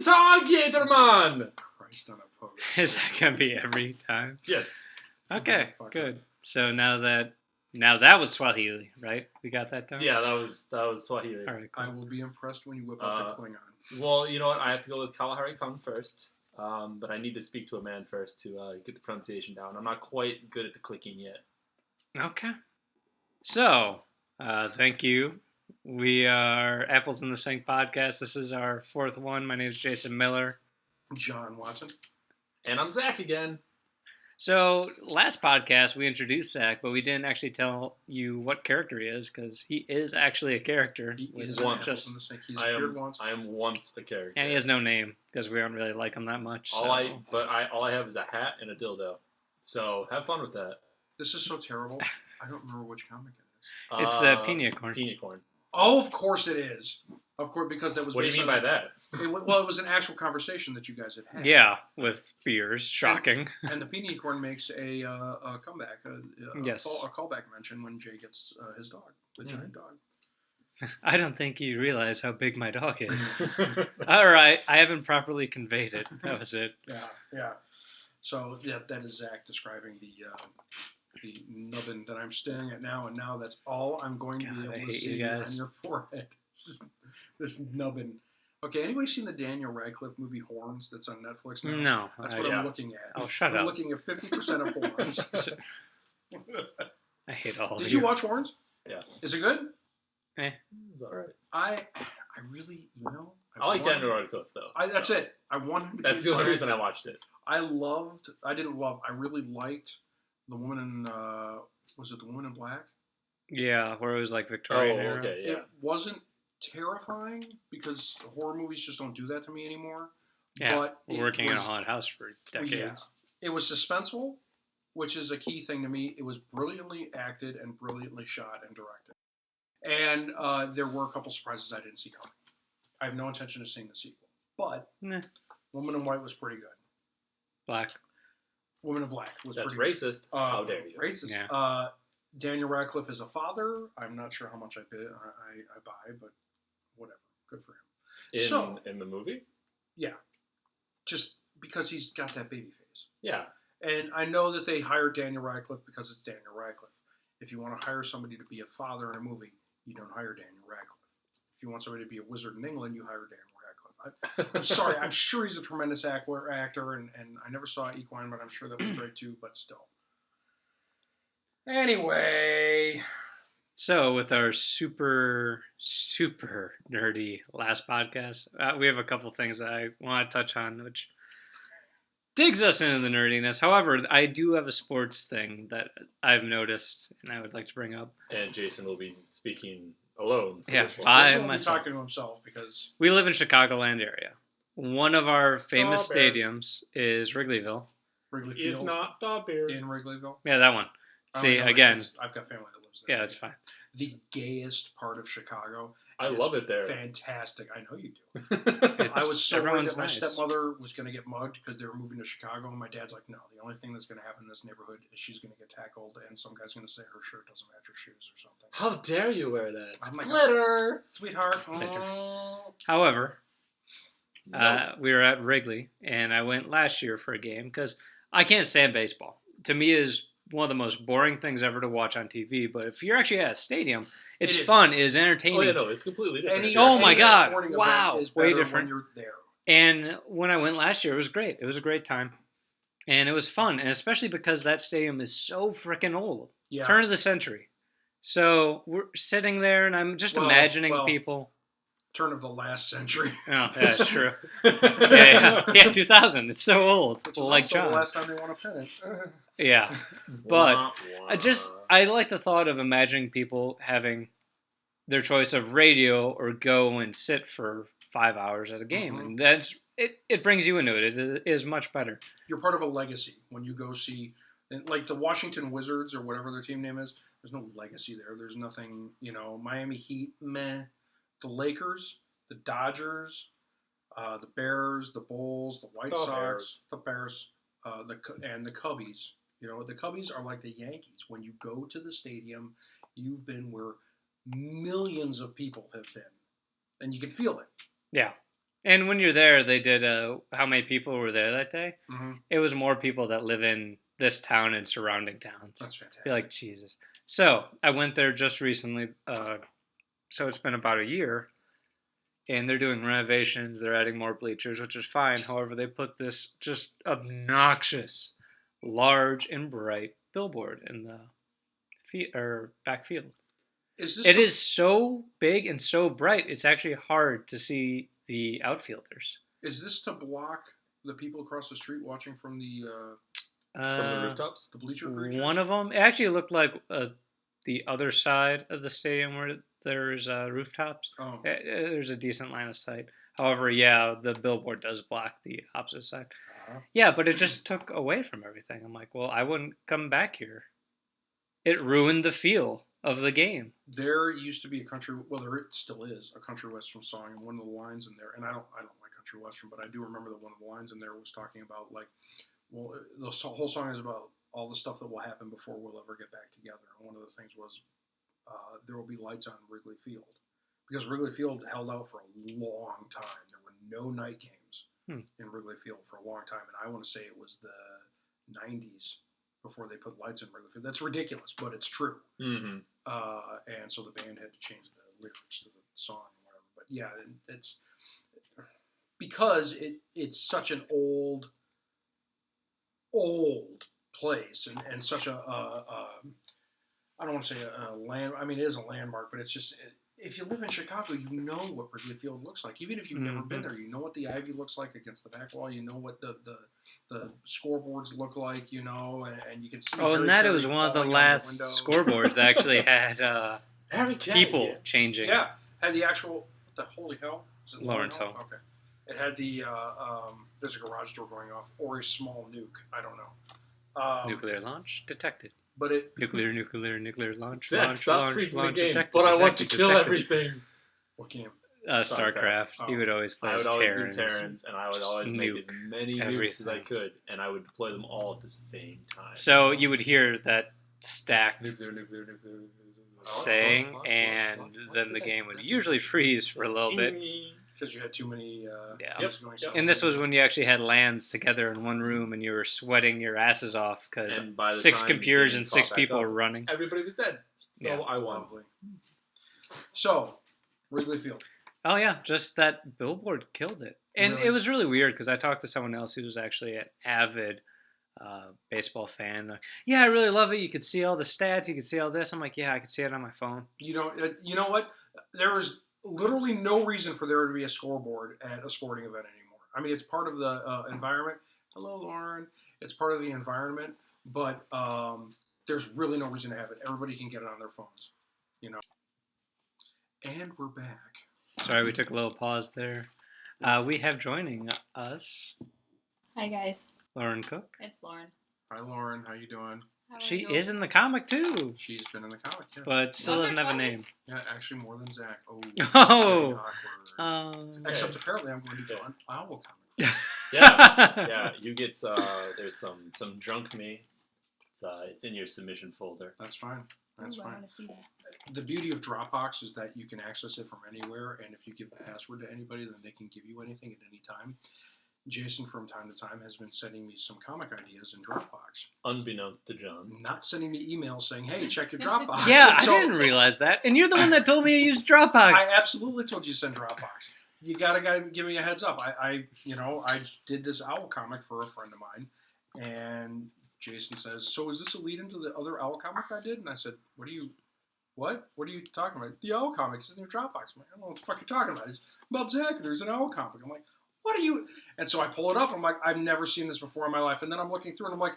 Tag, Jedermann! Christ on a post. Is that gonna be every time? Yes. Okay, Motherfucker. good. So now that was Swahili, right? We got that down. Yeah, that was Swahili. All right. I Cool. will be impressed when you whip out the Klingon. Well, you know what? I have to go with Kalahari tongue first. But I need to speak to a man first to get the pronunciation down. I'm not quite good at the clicking yet. Okay. So, thank you. We are Apples in the Sink podcast. This is our fourth one. My name is Jason Miller. John Watson. And I'm Zack again. So, last podcast we introduced Zack, but we didn't actually tell you what character he is because he is actually a character. He is once. Apples in the Sink. He's I appeared once. am once a character. And he has no name because we don't really like him that much. All I have is a hat and a dildo. So have fun with that. This is so terrible. I don't remember which comic it is. It's the Pina Corn. Pina Corn. Oh, of course it is. Of course, because that was. What do you mean by that? It was an actual conversation that you guys had had. Yeah, with beers. Shocking. And the Pina Corn makes a comeback, Yes. a callback mention when Jay gets his dog, the giant dog. I don't think you realize how big my dog is. All right, I haven't properly conveyed it. That was it. Yeah. So yeah, that is Zack describing the nubbin that I'm staring at now, and now that's all I'm going to be God, I able to hate you see guys. on your forehead. This nubbin. Okay, anybody seen the Daniel Radcliffe movie Horns that's on Netflix now? No. That's what yeah. I'm looking at. Oh, shut I'm up. looking at 50% of Horns. I hate all of Did you watch Horns? Yeah. Is it good? It's all right. I really, I like Daniel Radcliffe though. That's it. I wanted to That's be the only better. reason I watched it. I really liked the woman in, was it the Woman in Black? Yeah, where it was like Victorian era. Okay, yeah. It wasn't terrifying because horror movies just don't do that to me anymore. Yeah, but working in a haunted house for decades. Yeah, it was suspenseful, which is a key thing to me. It was brilliantly acted and brilliantly shot and directed. And there were a couple surprises I didn't see coming. I have no intention of seeing the sequel. But Nah. Woman in White was pretty good. Black. Woman in Black was That's pretty racist. good. How dare you? Racist. Yeah. Daniel Radcliffe is a father. I'm not sure how much I buy, but whatever. Good for him. In the movie? Yeah. Just because he's got that baby face. Yeah. And I know that they hired Daniel Radcliffe because it's Daniel Radcliffe. If you want to hire somebody to be a father in a movie, you don't hire Daniel Radcliffe. If you want somebody to be a wizard in England, you hire Daniel Radcliffe. I'm sorry. I'm sure he's a tremendous actor, and I never saw Equine, but I'm sure that was great too, but still. Anyway. So, with our super, super nerdy last podcast, we have a couple things that I want to touch on, which digs us into the nerdiness. However, I do have a sports thing that I've noticed, and I would like to bring up. And Jason will be speaking alone. For Yeah, this one. bye. Jason will be myself. talking to himself because We live in Chicagoland area. One of our famous Bears. stadiums is Wrigleyville. Wrigley Is Field not the beer. in Wrigleyville. Yeah, that one. I See, don't know, again. because I've got family that lives there. Yeah, that's fine. The gayest part of Chicago. I is love it there. Fantastic. I know you do. It's- I was so worried everyone's that my nice. stepmother was going to get mugged because they were moving to Chicago, and my dad's like, no, the only thing that's going to happen in this neighborhood is she's going to get tackled, and some guy's going to say her shirt doesn't match her shoes or something. How dare you wear that? I'm like, Glitter. Sweetheart. However, Nope. we were at Wrigley, and I went last year for a game because I can't stand baseball. To me, it is one of the most boring things ever to watch on TV. But if you're actually at a stadium, it's It is. fun, it is entertaining. Oh yeah, no, it's completely different. Oh my God. sporting event Wow. is Way better different. when you're there. And when I went last year, it was great. It was a great time. And it was fun, and especially because that stadium is so freaking old. Yeah. Turn of the century. So we're sitting there, and I'm just imagining people. Turn of the last century. Oh, that's true. Yeah, 2000. It's so old. Which Well, is like also John. the last time they won a pennant. Yeah. But Wah, wah. I like the thought of imagining people having their choice of radio or go and sit for 5 hours at a game. Mhm. And it brings you into it. It is much better. You're part of a legacy when you go see, like the Washington Wizards or whatever their team name is. There's no legacy there. There's nothing, Miami Heat, meh. The Lakers, the Dodgers, the Bears, the Bulls, the White The Sox, Bears. the Bears, and the Cubbies. The Cubbies are like the Yankees. When you go to the stadium, you've been where millions of people have been, and you can feel it. Yeah. And when you're there, they did how many people were there that day? Mm-hmm. It was more people that live in this town and surrounding towns. That's fantastic. Be like, Jesus. So I went there just recently. So it's been about a year. And they're doing renovations. They're adding more bleachers, which is fine. However, they put this just obnoxious, large and bright billboard in the backfield. It is so big and so bright. It's actually hard to see the outfielders. Is this to block the people across the street watching from the rooftops? The bleacher creatures? One of them, it actually looked like the other side of the stadium where there's rooftops. Oh. There's a decent line of sight. However, yeah, the billboard does block the opposite side. Uh-huh. Yeah, but it just took away from everything. I'm like, well, I wouldn't come back here. It ruined the feel of the game. There used to be a country, well, there it still is a country western song, and one of the lines in there, and I don't like country western, but I do remember that one of the lines in there was talking about like, well, the whole song is about all the stuff that will happen before we'll ever get back together. And one of the things was there will be lights on Wrigley Field, because Wrigley Field held out for a long time. There were no night games in Wrigley Field for a long time, and I want to say it was the 90s before they put lights in Wrigley Field. That's ridiculous, but it's true. Mm-hmm. And so the band had to change the lyrics to the song and whatever. But yeah, it's because it's such an old place and such a I don't want to say a land. I mean, it is a landmark, but it's just if you live in Chicago, you know what Wrigley Field looks like. Even if you've never been there, you know what the ivy looks like against the back wall. You know what the scoreboards look like. You know, and you can see. Oh, and that it was one of the last scoreboards that actually had people changing. Yeah, had the actual. What the holy hell? Is it Lawrence Hill? Okay. It had the there's a garage door going off or a small nuke. I don't know. Nuclear launch detected. But it nuclear launch. Zack, launch, stop launch, freezing launch, the game. detected, But I want to detected, kill detected. everything. What game? StarCraft. Oh. He would always play I as would always Terrans. do Terrans, and I would always make nuke as many nukes as I could, and I would deploy them all at the same time. So you would hear that stacked nuclear. saying, and then the game would usually freeze for a little bit. Because you had too many Yep. going. And this was when you actually had LANs together in one room, and you were sweating your asses off because And by the 6 time computers the game and caught 6 back people up, were running. Everybody was dead. So Yeah. I won. Lovely. So, Wrigley Field. Oh yeah, just that billboard killed it, and Really? it was really weird because I talked to someone else who was actually an avid baseball fan. Like, yeah, I really love it. You could see all the stats. You could see all this. I'm like, yeah, I could see it on my phone. You know what? There was literally no reason for there to be a scoreboard at a sporting event anymore. I mean, it's part of the environment. Hello, Lauren. It's part of the environment, but there's really no reason to have it. Everybody can get it on their phones, you know. And we're back. Sorry, we took a little pause there. We have joining us Hi guys, Lauren Cook. it's Lauren. Hi, Lauren. How you doing? How are She you? is in the comic too, She's been in the comic, yeah. but still Other doesn't have a comics? name. Yeah, actually more than Zack. Oh. Oh. It's awkward. Except apparently I'm going to do an owl comic. Yeah, you get there's some drunk me. It's in your submission folder. That's fine. That's Ooh, I fine. want to see that. The beauty of Dropbox is that you can access it from anywhere, and if you give the password to anybody, then they can give you anything at any time. Jason, from time to time, has been sending me some comic ideas in Dropbox. Unbeknownst to John. Not sending me emails saying, hey, check your Dropbox. Yeah, And I didn't realize that. And you're the one that told me to use Dropbox. I absolutely told you to send Dropbox. You gotta give me a heads up. I did this owl comic for a friend of mine, and Jason says, so is this a lead into the other owl comic I did? And I said, what are you talking about? The owl comic's in your Dropbox. I'm like, I don't know what the fuck you're talking about. It's about Zack. There's an owl comic. I'm like, what are you? And so I pull it up. I'm like, I've never seen this before in my life. And then I'm looking through, and I'm like,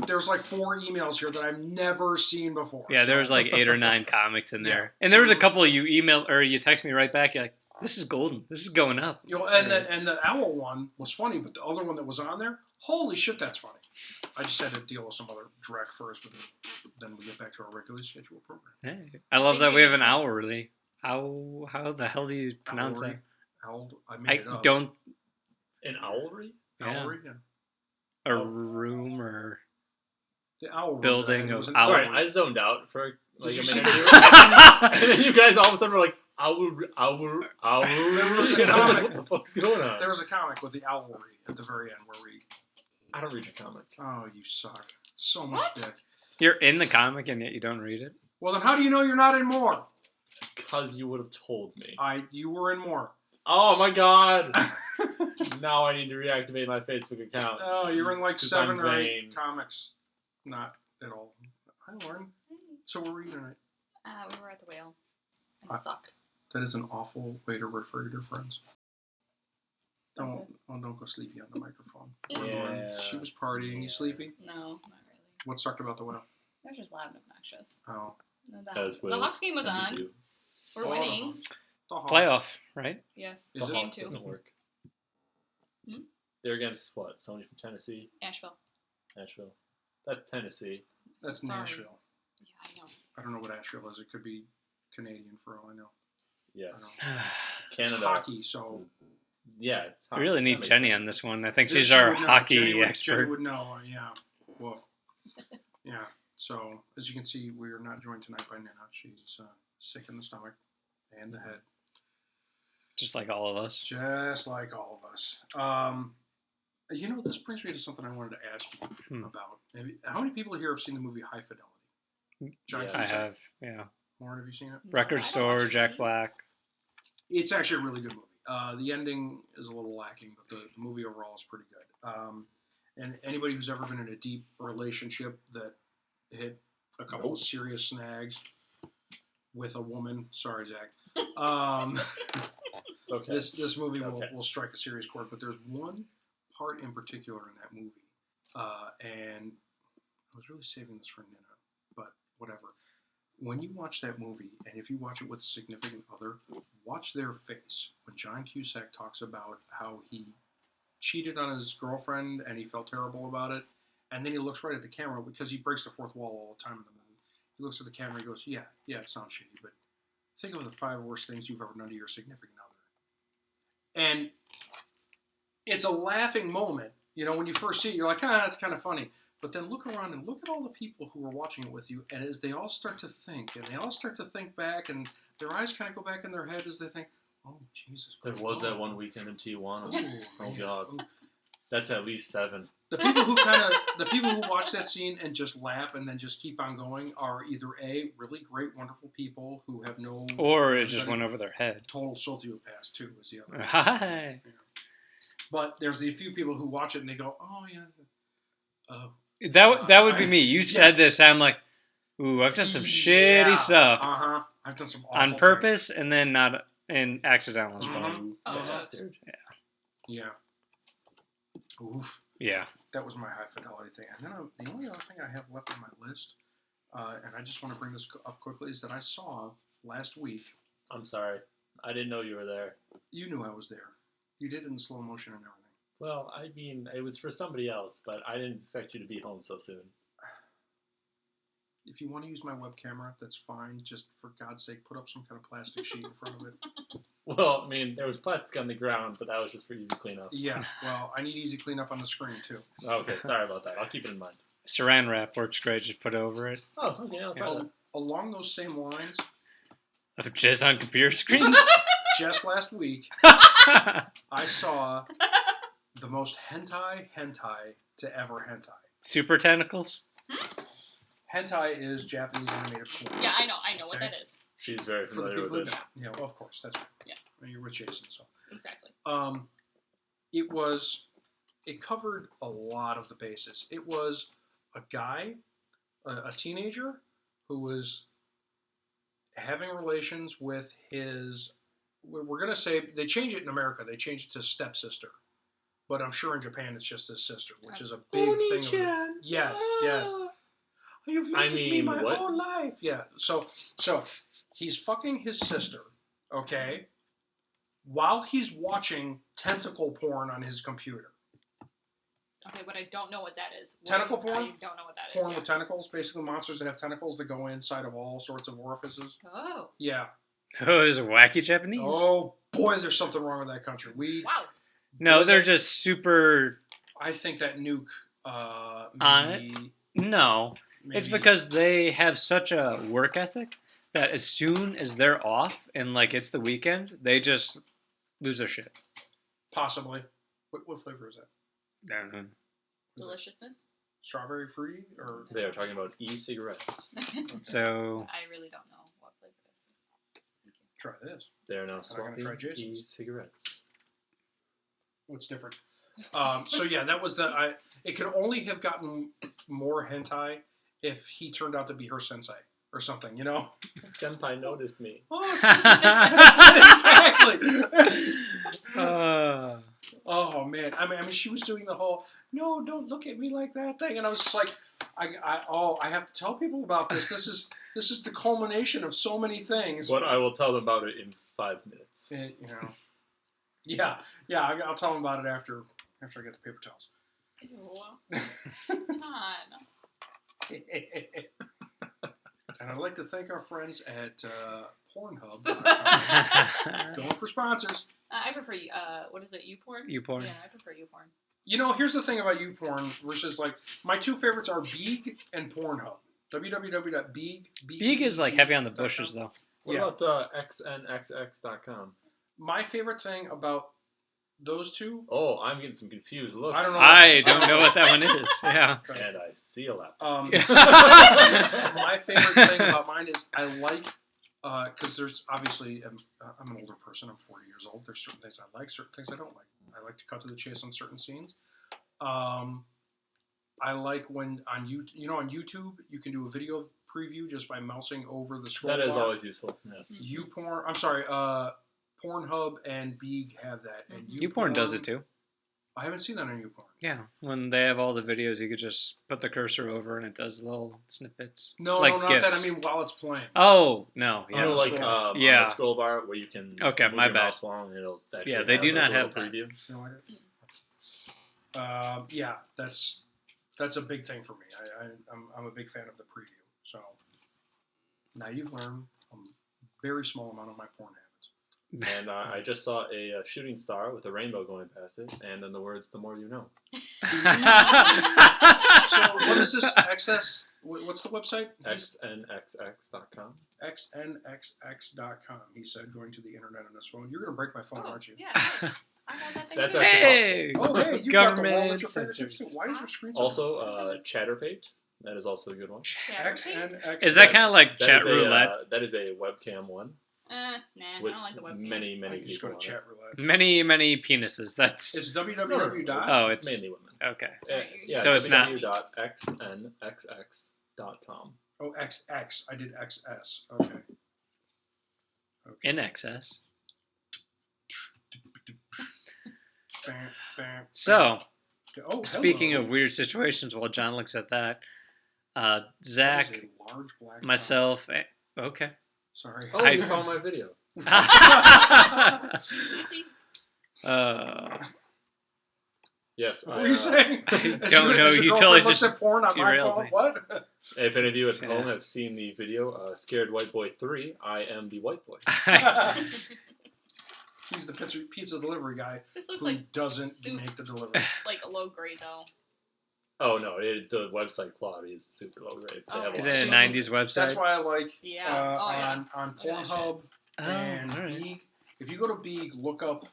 there's like 4 emails here that I've never seen before. Yeah, there was So- like 8 or 9 comics in there. Yeah. And there was a couple you emailed or you text me right back. You're like, this is golden. This is going up. You know, and the owl one was funny, but the other one that was on there, holy shit, that's funny. I just had to deal with some other dreck first, but then we get back to our regularly scheduled program. Hey, I love that we have an hourly. How the hell do you pronounce Owlery. that? I made it I up. don't. An owlry? Yeah. Owlery, yeah. A room or The owl Building it of was an owls. Sorry, owl. I zoned out for like Did a you minute. see or two. And then you guys all of a sudden were like, I was was a I was like, comic. what the fuck's going on? There was a comic with the owlry at the very end where we. I don't read your comic. Oh, you suck. So much What? dick. You're in the comic and yet you don't read it? Well, then how do you know you're not in more? Because you would have told me. You were in more. Oh my god! Now I need to reactivate my Facebook account. Oh, you're in like 'Cause 7 I'm or 8 vain. comics. Not at all. Hi, Lauren. So where were you tonight? We were at the whale. And I- it sucked. That is an awful way to refer to your friends. Don't go sleepy on the microphone. Yeah. She was partying. You sleepy? No, not really. What sucked about the whale? They're just loud and obnoxious. Oh, The Hawks game was on. We're Oh. winning. the Hawks. Playoff, right? Yes. Is it? Game Hawks 2. doesn't work. Hmm? They're against what? Somebody from Tennessee? Asheville. Nashville. That's Tennessee. That's Sorry. Nashville. Yeah, I know. I don't know what Asheville is. It could be Canadian for all I know. Yes. It's Canada. hockey, so Yeah. It's We hockey. really That need makes Jenny sense. on this one. I think This she's she our would know. hockey Jenny expert. would know. Yeah. Well. Yeah. So as you can see, we are not joined tonight by Nina. She's sick in the stomach and the head, Just like all of us. just like all of us. This brings me to something I wanted to ask you about. How many people here have seen the movie High Fidelity? John Yeah. I Cusack? have, yeah. Lauren, have you seen it? Record I don't Store, watch Jack movies. Black. It's actually a really good movie. The ending is a little lacking, but the movie overall is pretty good. And anybody who's ever been in a deep relationship that hit a couple of serious snags with a woman, sorry, Zach. It's okay. This movie It's okay. will strike a serious chord, but there's one part in particular in that movie, and I was really saving this for Nina, but whatever. When you watch that movie, and if you watch it with a significant other, watch their face when John Cusack talks about how he cheated on his girlfriend and he felt terrible about it, and then he looks right at the camera because he breaks the fourth wall all the time in the movie. He looks at the camera and he goes, yeah, it sounds shitty, but think of the 5 worst things you've ever done to your significant other. And it's a laughing moment. When you first see it, you're like, that's kind of funny. But then look around and look at all the people who are watching it with you, and as they all start to think, and they all start to think back, and their eyes kind of go back in their head as they think, oh, Jesus. There was that one weekend in Tijuana. Ooh, Oh man. god. Ooh. That's at least 7. The people who watch that scene and just laugh and then just keep on going are either A, really great, wonderful people who have no... Or it just went over their head. Total sociopaths, too, is the other. Hi. But there's the few people who watch it and they go, oh, yeah. Oh. That would be me. You said this, I'm like, ooh, I've done some shitty stuff Uh-huh. I've done some awful on things. purpose and then not in accidental as well. Mhm. You Oh, bastard. Yeah. Oof. Yeah. That was my high fidelity thing. And then the only other thing I have left on my list, and I just want to bring this up quickly, is that I saw last week. I'm sorry. I didn't know you were there. You knew I was there. You did it in slow motion and everything. Well, I mean, it was for somebody else, but I didn't expect you to be home so soon. If you want to use my web camera, that's fine. Just for God's sake, put up some kind of plastic sheet in front of it. Well, I mean, there was plastic on the ground, but that was just for easy cleanup. Yeah. Well, I need easy cleanup on the screen too. Okay, sorry about that. I'll keep it in mind. Saran wrap works great. Just put it over it. Oh, okay, I'll try that. Along those same lines, Just on computer screens? just last week, I saw the most hentai to ever hentai. Super tentacles? Hentai is Japanese animated porn. Yeah, I know what Okay. that is. She's very For the familiar people with who it. don't. Yeah, well, of course, that's right. Yeah. I mean, you're with Jason, so. Exactly. It covered a lot of the bases. It was a guy, a teenager, who was having relations with his, we're going to say, they change it in America, they change it to stepsister. But I'm sure in Japan it's just his sister, which is a big thing. Yes. You've looked at me mean, my what? whole life. Yeah. So he's fucking his sister, okay, while he's watching tentacle porn on his computer. Okay, but I don't know what that is. Tentacle porn? I don't know what that is. Porn with tentacles, basically monsters that have tentacles that go inside of all sorts of orifices. Oh, Yeah. Oh, is it wacky Japanese? Oh boy, there's something wrong with that country. wow. No, they're just super. I think that nuke. On it? No. It's maybe- because they have such a work ethic that as soon as they're off and like it's the weekend, they just lose their shit. Possibly. What flavor is that? I don't know. Deliciousness. Strawberry free or? They are talking about e-cigarettes. So I really don't know what flavor it is. Try this. They are now I'm gonna swapping try Jason's. e-cigarettes. What's different? So yeah, that was it could only have gotten more hentai if he turned out to be her sensei or something, you know? Senpai noticed me. Oh, exactly. Oh man, I mean, she was doing the whole "no, don't look at me like that" thing, and I was just like, I have to tell people about this. This is the culmination of so many things. But I will tell them about it in 5 minutes. You know, yeah, I'll tell them about it after I get the paper towels. Ew. John. And I'd like to thank our friends at Pornhub going for sponsors. I prefer what is it? YouPorn. YouPorn. Yeah, I prefer YouPorn. You know, here's the thing about YouPorn versus like my two favorites are Beeg and Pornhub. www.beeg. Beeg is like heavy on the bushes though. What Yeah. about xnxx.com? My favorite thing about those two. Oh, I'm getting some confused looks. I don't know. I don't know what that one is. Yeah. And I see a laptop. My favorite thing about mine is I like, because there's obviously, I'm an older person, I'm 40 years old. There's certain things I like, certain things I don't like. I like to cut to the chase on certain scenes. I like when on YouTube, you can do a video preview just by mousing over the scroll That is bar. always useful. Yes. YouPorn, I'm sorry, Pornhub and Beeg have that. And YouPorn does it too. I haven't seen that on YouPorn. Yeah, when they have all the videos, you could just put the cursor over and it does little snippets. No, like not GIFs. that. I mean while it's playing. Oh no, yeah. Oh, like scroll. on Yeah. the scroll bar where you can Okay, move my your bad. mouse along and it'll actually Yeah, they do a not little have that. preview. You know what? Yeah, that's a big thing for me. I'm a big fan of the preview. So now you've learned a very small amount of my porn habits. And I just saw a shooting star with a rainbow going past it, and then the words "the more you know." So what is this XS? What's the website? xnxx.com. xnxx.com. He said, going to the internet on his phone. You're going to break my phone, Oh, aren't you? yeah. I know that thing. That's too. actually Hey, Oh, hey, you got the world government at your fingertips too. censors. Why is your screen so Also, Chatterpage. That is also a good one. Chatterpage? XNX. Is that kind of like That chat is roulette? that is a webcam one Nah, with I don't like the webcam. many I just go people to on chat roulette. Many penises. That's It's www. No. Oh, it. It's it's- mainly women. okay. Yeah, So it's not- www.xnxx.com. Oh, XX. I did XS. Okay. In excess. Bam, bam, So, bam. Oh, speaking hello. of weird situations, while John looks at that, That Zach, is a large black myself, okay. dot. Sorry. Oh, I- you found my video. Easy. Yes. What were you saying? I As don't your- know, as your you girlfriend totally looks just at porn on my derailed phone. me. What? If any of you at Yeah. home have seen the video, Scared White Boy 3, I am the white boy. He's the pizza delivery guy This looks who like doesn't soups. make the delivery. a low grade though. Oh, no, the website quality is super low grade. They Oh. have Is lot it of a stuff. 90s website? That's why I like Yeah. Oh, yeah. on Look at that Pornhub Oh, and all right. Beeg. If you go to Beeg, look up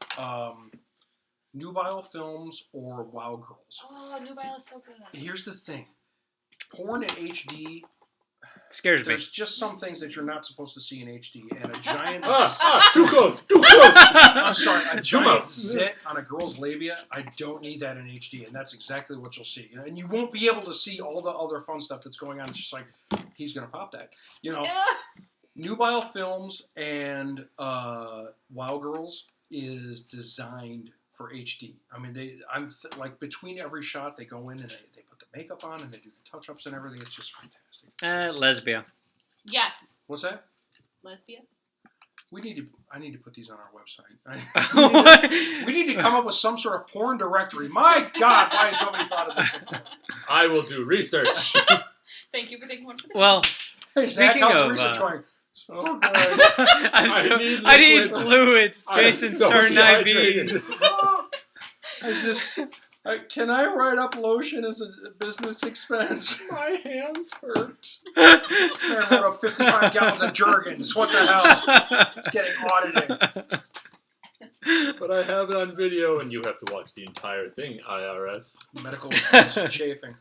Nubile Films or Wow Girls. Oh, Nubile is so good. Here's the thing. Porn in HD, Scares me. there's just some things that you're not supposed to see in HD. And a giant... Too close, too close. I'm sorry, a Zoom giant out. zit on a girl's labia, I don't need that in HD, and that's exactly what you'll see. And you won't be able to see all the other fun stuff that's going on. It's just like, he's going to pop that. You know, Nubile Films and Wow Girls is designed for HD. I mean, like between every shot, they go in and they put the makeup on and they do the touch-ups and everything. It's just fantastic. Lesbia. Yes. What's that? Lesbia. I need to put these on our website. What? We need to come up with some sort of porn directory. My God, why has nobody thought of this before? I will do research. Thank you for taking one for the Well, Hey, Zach, Speaking how's the of, research going? So good. I need fluids. I'm Jason's so starting IV. dehydrated. I just, Can I write up lotion as a business expense? My hands hurt. I wrote up 55 gallons of Jergens. What the hell? Getting audited. But I have it on video, and you have to watch the entire thing, IRS. Medical expense chafing.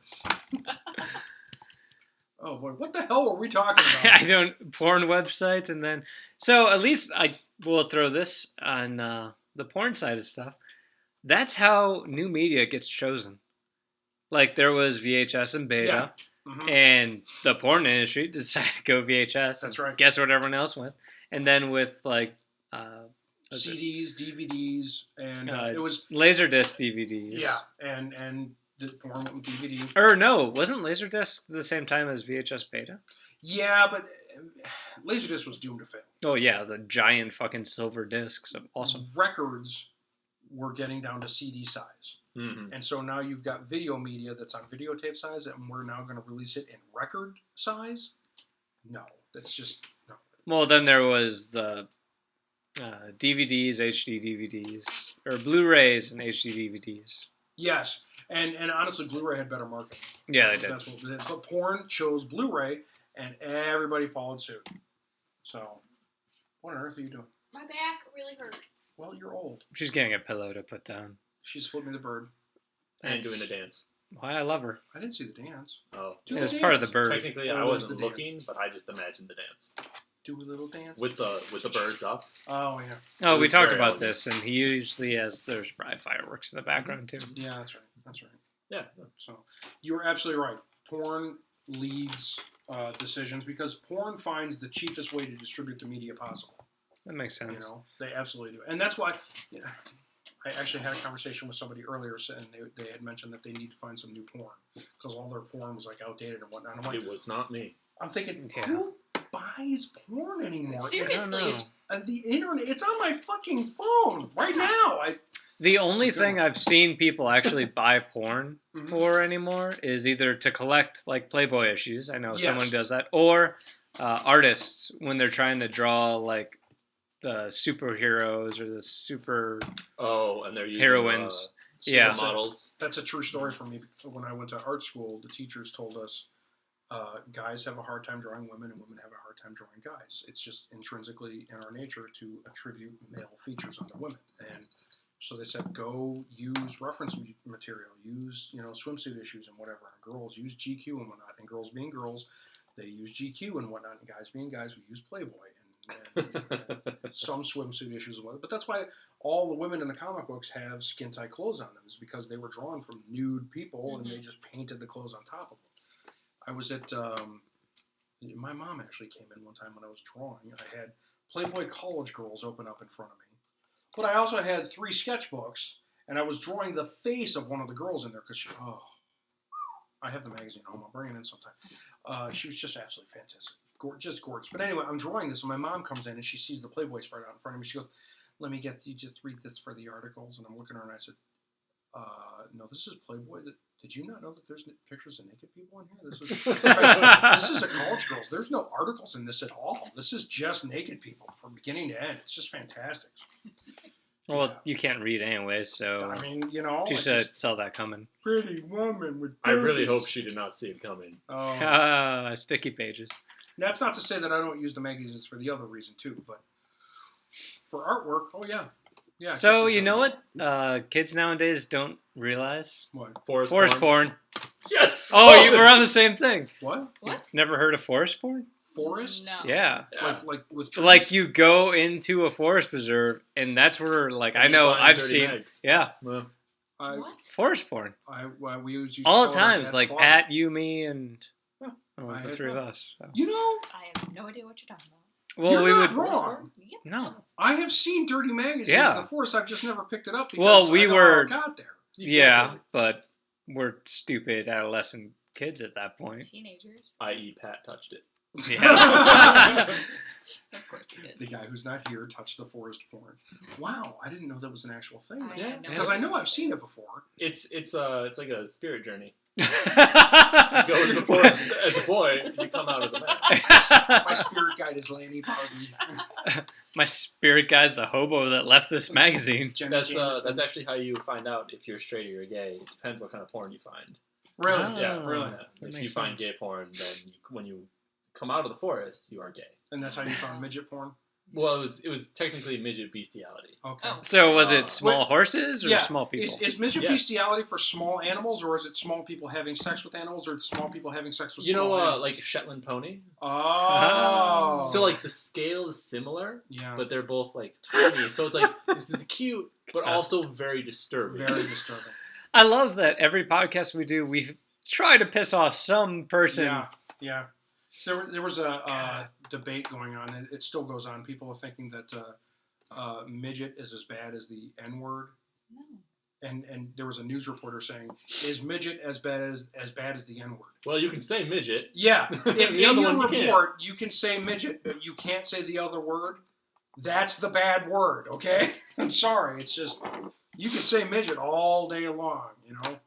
Oh boy, what the hell were we talking about? I don't porn websites, and then so at least I will throw this on the porn side of stuff. That's how new media gets chosen. Like there was VHS and beta, and the porn industry decided to go VHS. That's right. Guess what everyone else went, and then with like CDs, DVDs, and it was Laserdisc DVDs. Yeah, and the porn went with DVD. Or no, wasn't Laserdisc the same time as VHS beta? Yeah, but Laserdisc was doomed to fail. Oh yeah, the giant fucking silver discs. Awesome. Records were getting down to CD size. Mm-hmm. And so now you've got video media that's on videotape size, and we're now going to release it in record size? No, that's just, no. Well, then there was the DVDs, HD DVDs, or Blu-rays and HD DVDs. Yes, and honestly, Blu-ray had better marketing. Yeah, they did. That's what, but porn chose Blu-ray, and everybody followed suit. So, what on earth are you doing? My back really hurts. Well, you're old. She's getting a pillow to put down. She's flipping the bird. And doing the dance. Why I love her. I didn't see the dance. Oh. Do It was the part of the dance. bird. Technically, Or I was wasn't the dance? looking, but I just imagined the dance. Do a little dance. With the birds up. Oh, yeah. Oh, It we was talked very about elegant. this, and he usually has there's probably fireworks in the background too. Yeah, that's right. That's right. Yeah. So, you're absolutely right. Porn leads decisions because porn finds the cheapest way to distribute the media possible. That makes sense. You know, they absolutely do. And that's why I actually had a conversation with somebody earlier, and they had mentioned that they need to find some new porn because all their porn was like outdated and whatnot. I'm like, It was not me. I'm thinking, Yeah. who buys porn anymore? Seriously. I don't know. It's the internet. It's on my fucking phone right now. The only It's a good thing one. I've seen people actually buy porn Mhm. for anymore is either to collect like Playboy issues. I know Yes. someone does that, or artists when they're trying to draw like the superheroes or the super. Oh, and they're using Heroines. Yeah. models. That's a true story for me. When I went to art school, the teachers told us guys have a hard time drawing women and women have a hard time drawing guys. It's just intrinsically in our nature to attribute male features onto women. And so they said, go use reference material, use swimsuit issues and whatever. And girls use GQ and whatnot. And girls being girls, they use GQ and whatnot. And guys being guys, we use Playboy and some swimsuit issues and whatnot. But that's why all the women in the comic books have skin tight clothes on them, is because they were drawn from nude people and they just painted the clothes on top of them. I was at, my mom actually came in one time when I was drawing. I had Playboy College Girls open up in front of me. But I also had 3 sketchbooks, and I was drawing the face of one of the girls in there because I have the magazine at home. I'll bring it in sometime. She was just absolutely fantastic. Just gorgeous. But anyway, I'm drawing this, and my mom comes in, and she sees the Playboy spread out in front of me. She goes, let me get you just read this for the articles. And I'm looking at her, and I said, no, this is Playboy. Did you not know that there's pictures of naked people in here? This is a college girls. There's no articles in this at all. This is just naked people from beginning to end. It's just fantastic. Well, Yeah. you can't read anyway, so I mean, she it's should just sell that coming. pretty woman with I really boobies. hope she did not see it coming. Sticky pages. That's not to say that I don't use the magazines for the other reason too, but for artwork, oh yeah. Yeah. So just you know enjoys what kids nowadays don't realize? it. What? Forest Porn. Yes. Oh, you were on the same thing. What? What? Never heard of forest porn? Forest? No. Yeah. Yeah. Like with trees? Like you go into a forest preserve, and that's where, like, I You know find I've dirty seen, megs. yeah, Well, I, What? forest porn we used to all call the it our times, dad's like closet. Pat, you, me, and I the had 3 of one. us. So. You know, I have no idea what you're talking about. Well, you're we not would. wrong. Yep. No. I have seen dirty magazines Yeah. in the forest. I've just never picked it up because Well, we I know were- how it got there. Yeah, exactly. but we're stupid adolescent kids at that point. Teenagers. I.e. Pat touched it. Yeah. Of course he did. The guy who's not here touched the forest porn. Wow, I didn't know that was an actual thing. I Yeah. had no Because I idea. know I've seen it before. It's like a spirit journey. You go to the forest as a boy, and you come out as a man. My spirit guide is Lanny Pardon. My spirit guy's the hobo that left this magazine. Jenny That's Jameson. actually how you find out if you're straight or you're gay. It depends what kind of porn you find. Really? Oh, Yeah, really. Yeah. That If makes you find sense. gay porn, then when you come out of the forest, you are gay. And that's how you found midget porn? Well, it was technically midget bestiality. Okay. Oh. So was it Uh, small Wait, horses or yeah, small people? Is midget Yes. bestiality for small animals, or is it small people having sex with animals, or it's small people having sex with You small know, animals? like Shetland pony. Oh. So like the scale is similar, yeah, but they're both like tiny. So it's like this is cute, but also very disturbing. very disturbing. I love that every podcast we do, we try to piss off some person. Yeah, yeah. So there was a debate going on, and it still goes on. People are thinking that midget is as bad as the N word, No. and there was a news reporter saying, "Is midget as bad as the N word?" Well, you can say midget. Yeah, if The in other your one you report you can say midget, but you can't say the other word, that's the bad word. Okay, I'm sorry. It's just you can say midget all day long. You know,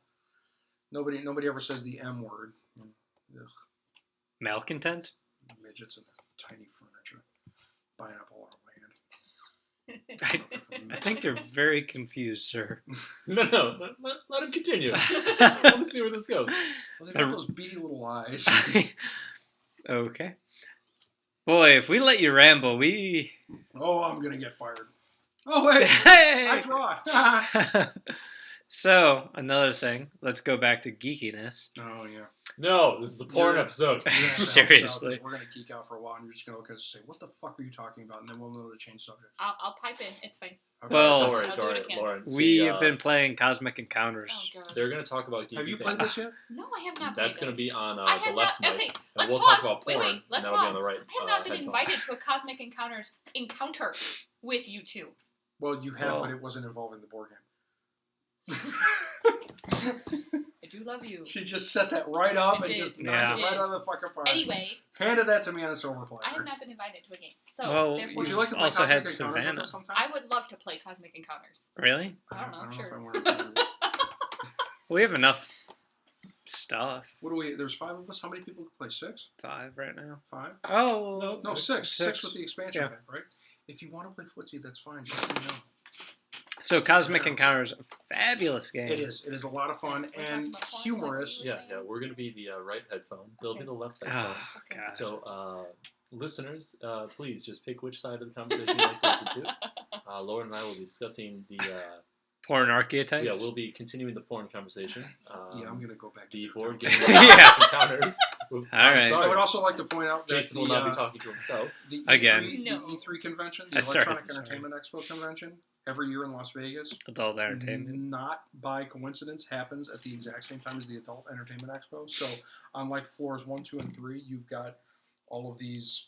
nobody ever says the M word. Ugh. Malcontent? Midgets and tiny furniture, buying up all our land. I think they're very confused, sir. No, let him continue. I want to see where this goes. Well, they've got those beady little eyes. Okay. Boy, if we let you ramble, we... Oh, I'm gonna get fired. Oh wait, Hey! I draw. So, another thing. Let's go back to geekiness. Oh yeah. No, this is a porn Yeah. episode. You're gonna have to help us out, Seriously. 'cause we're gonna geek out for a while, and you're just gonna look at us and say, "What the fuck are you talking about?" And then we'll know to change subject. I'll pipe in. It's fine. Okay. Well- Don't worry, I'll do it again. Lauren. We See, have been playing Cosmic Encounters. Oh god. They're going to talk about geeky Have you things. played this yet? No, I have not. That's played going to this. be on I the have left not. mic, Okay, and let's we'll pause. talk about porn, Wait, let's and that'll pause. be on the right. I have not been headphone. invited to a Cosmic Encounters encounter with you two. Well, you have, Well- but it wasn't involving the board game. I do love you. She just set that right up I and did. just Yeah. knocked it right out of the fucking park. Anyway, Handed that to me on a silver platter. I have not been invited to a game. So, Well, therefore, Would you like to play Also Cosmic had Encounters Savannah. with us sometime? I would love to play Cosmic Encounters. Really? I don't know, if sure. I wanna play. We have enough stuff. What do we? There's 5 of us. How many people can play? 6? 5 right now. 5? Oh, No, 6. 6 with the expansion Yeah. pack, right? If you want to play footsie, that's fine. Just let me know. So Cosmic Encounters, a fabulous game. It is. It is a lot of fun We're talking and about porn, humorous. is that what Yeah, we're going to be the right headphone. They'll be Okay. the left headphone. Oh, Okay. God. So, listeners, please just pick which side of the conversation you like to listen to. Lauren and I will be discussing the. Porn archetypes? Yeah, we'll be continuing the porn conversation. Yeah, I'm gonna go back to The your board comment. game Yeah. encounters. I'm right. sorry. I would also like to point out that Jason will not be talking to himself. the Again. E3, No. the E3 convention, the I started Electronic this Entertainment Expo convention, every year in Las Vegas, Adult entertainment. not by coincidence, happens at the exact same time as the Adult Entertainment Expo. So, on like floors 1, 2, and 3, you've got all of these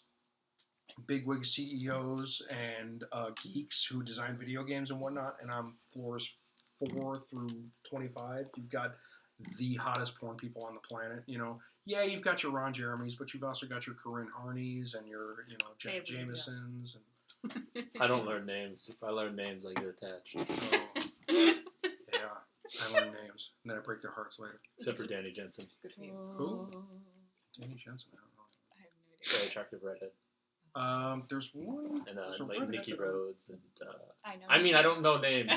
bigwig CEOs and geeks who design video games and whatnot. And on floors 4 through 25, you've got the hottest porn people on the planet. You know, yeah, you've got your Ron Jeremys, but you've also got your Corinne Harneys and your, Jack Favorite, yeah. Jamesons. I don't learn names. If I learn names, I get attached. And, yeah, I learn names, and then I break their hearts later. Except for Danny Jensen. Good for you. Who? Danny Jensen, I don't know. I have no idea. Very attractive redhead. There's one. And there's a like redhead Nikki that I- Rhodes. And I know. I mean, I don't know names.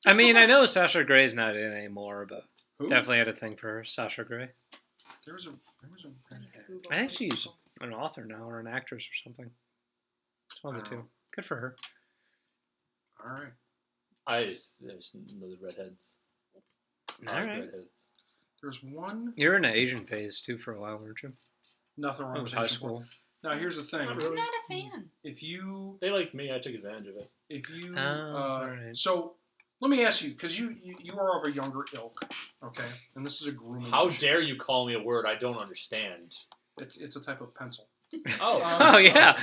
I mean, I know Sasha Grey's not in anymore, but Who? definitely had a thing for her. Sasha Grey. There was a I need to Google I think those she's people. an author now or an actress or something. One of the Oh. two. Good for her. All right. I just know the redheads. I All like right. redheads. There's one. You were in the Asian phase too for a while, weren't you? Nothing wrong That with was high Asian porn. school. Now here's the thing. Not I'm really. not a fan. If you, They liked me. I took advantage of it. alright. so let me ask you, because you are of a younger ilk, okay? And this is a grooming. How issue. dare you call me a word I don't understand? It's a type of pencil. Oh, Oh yeah,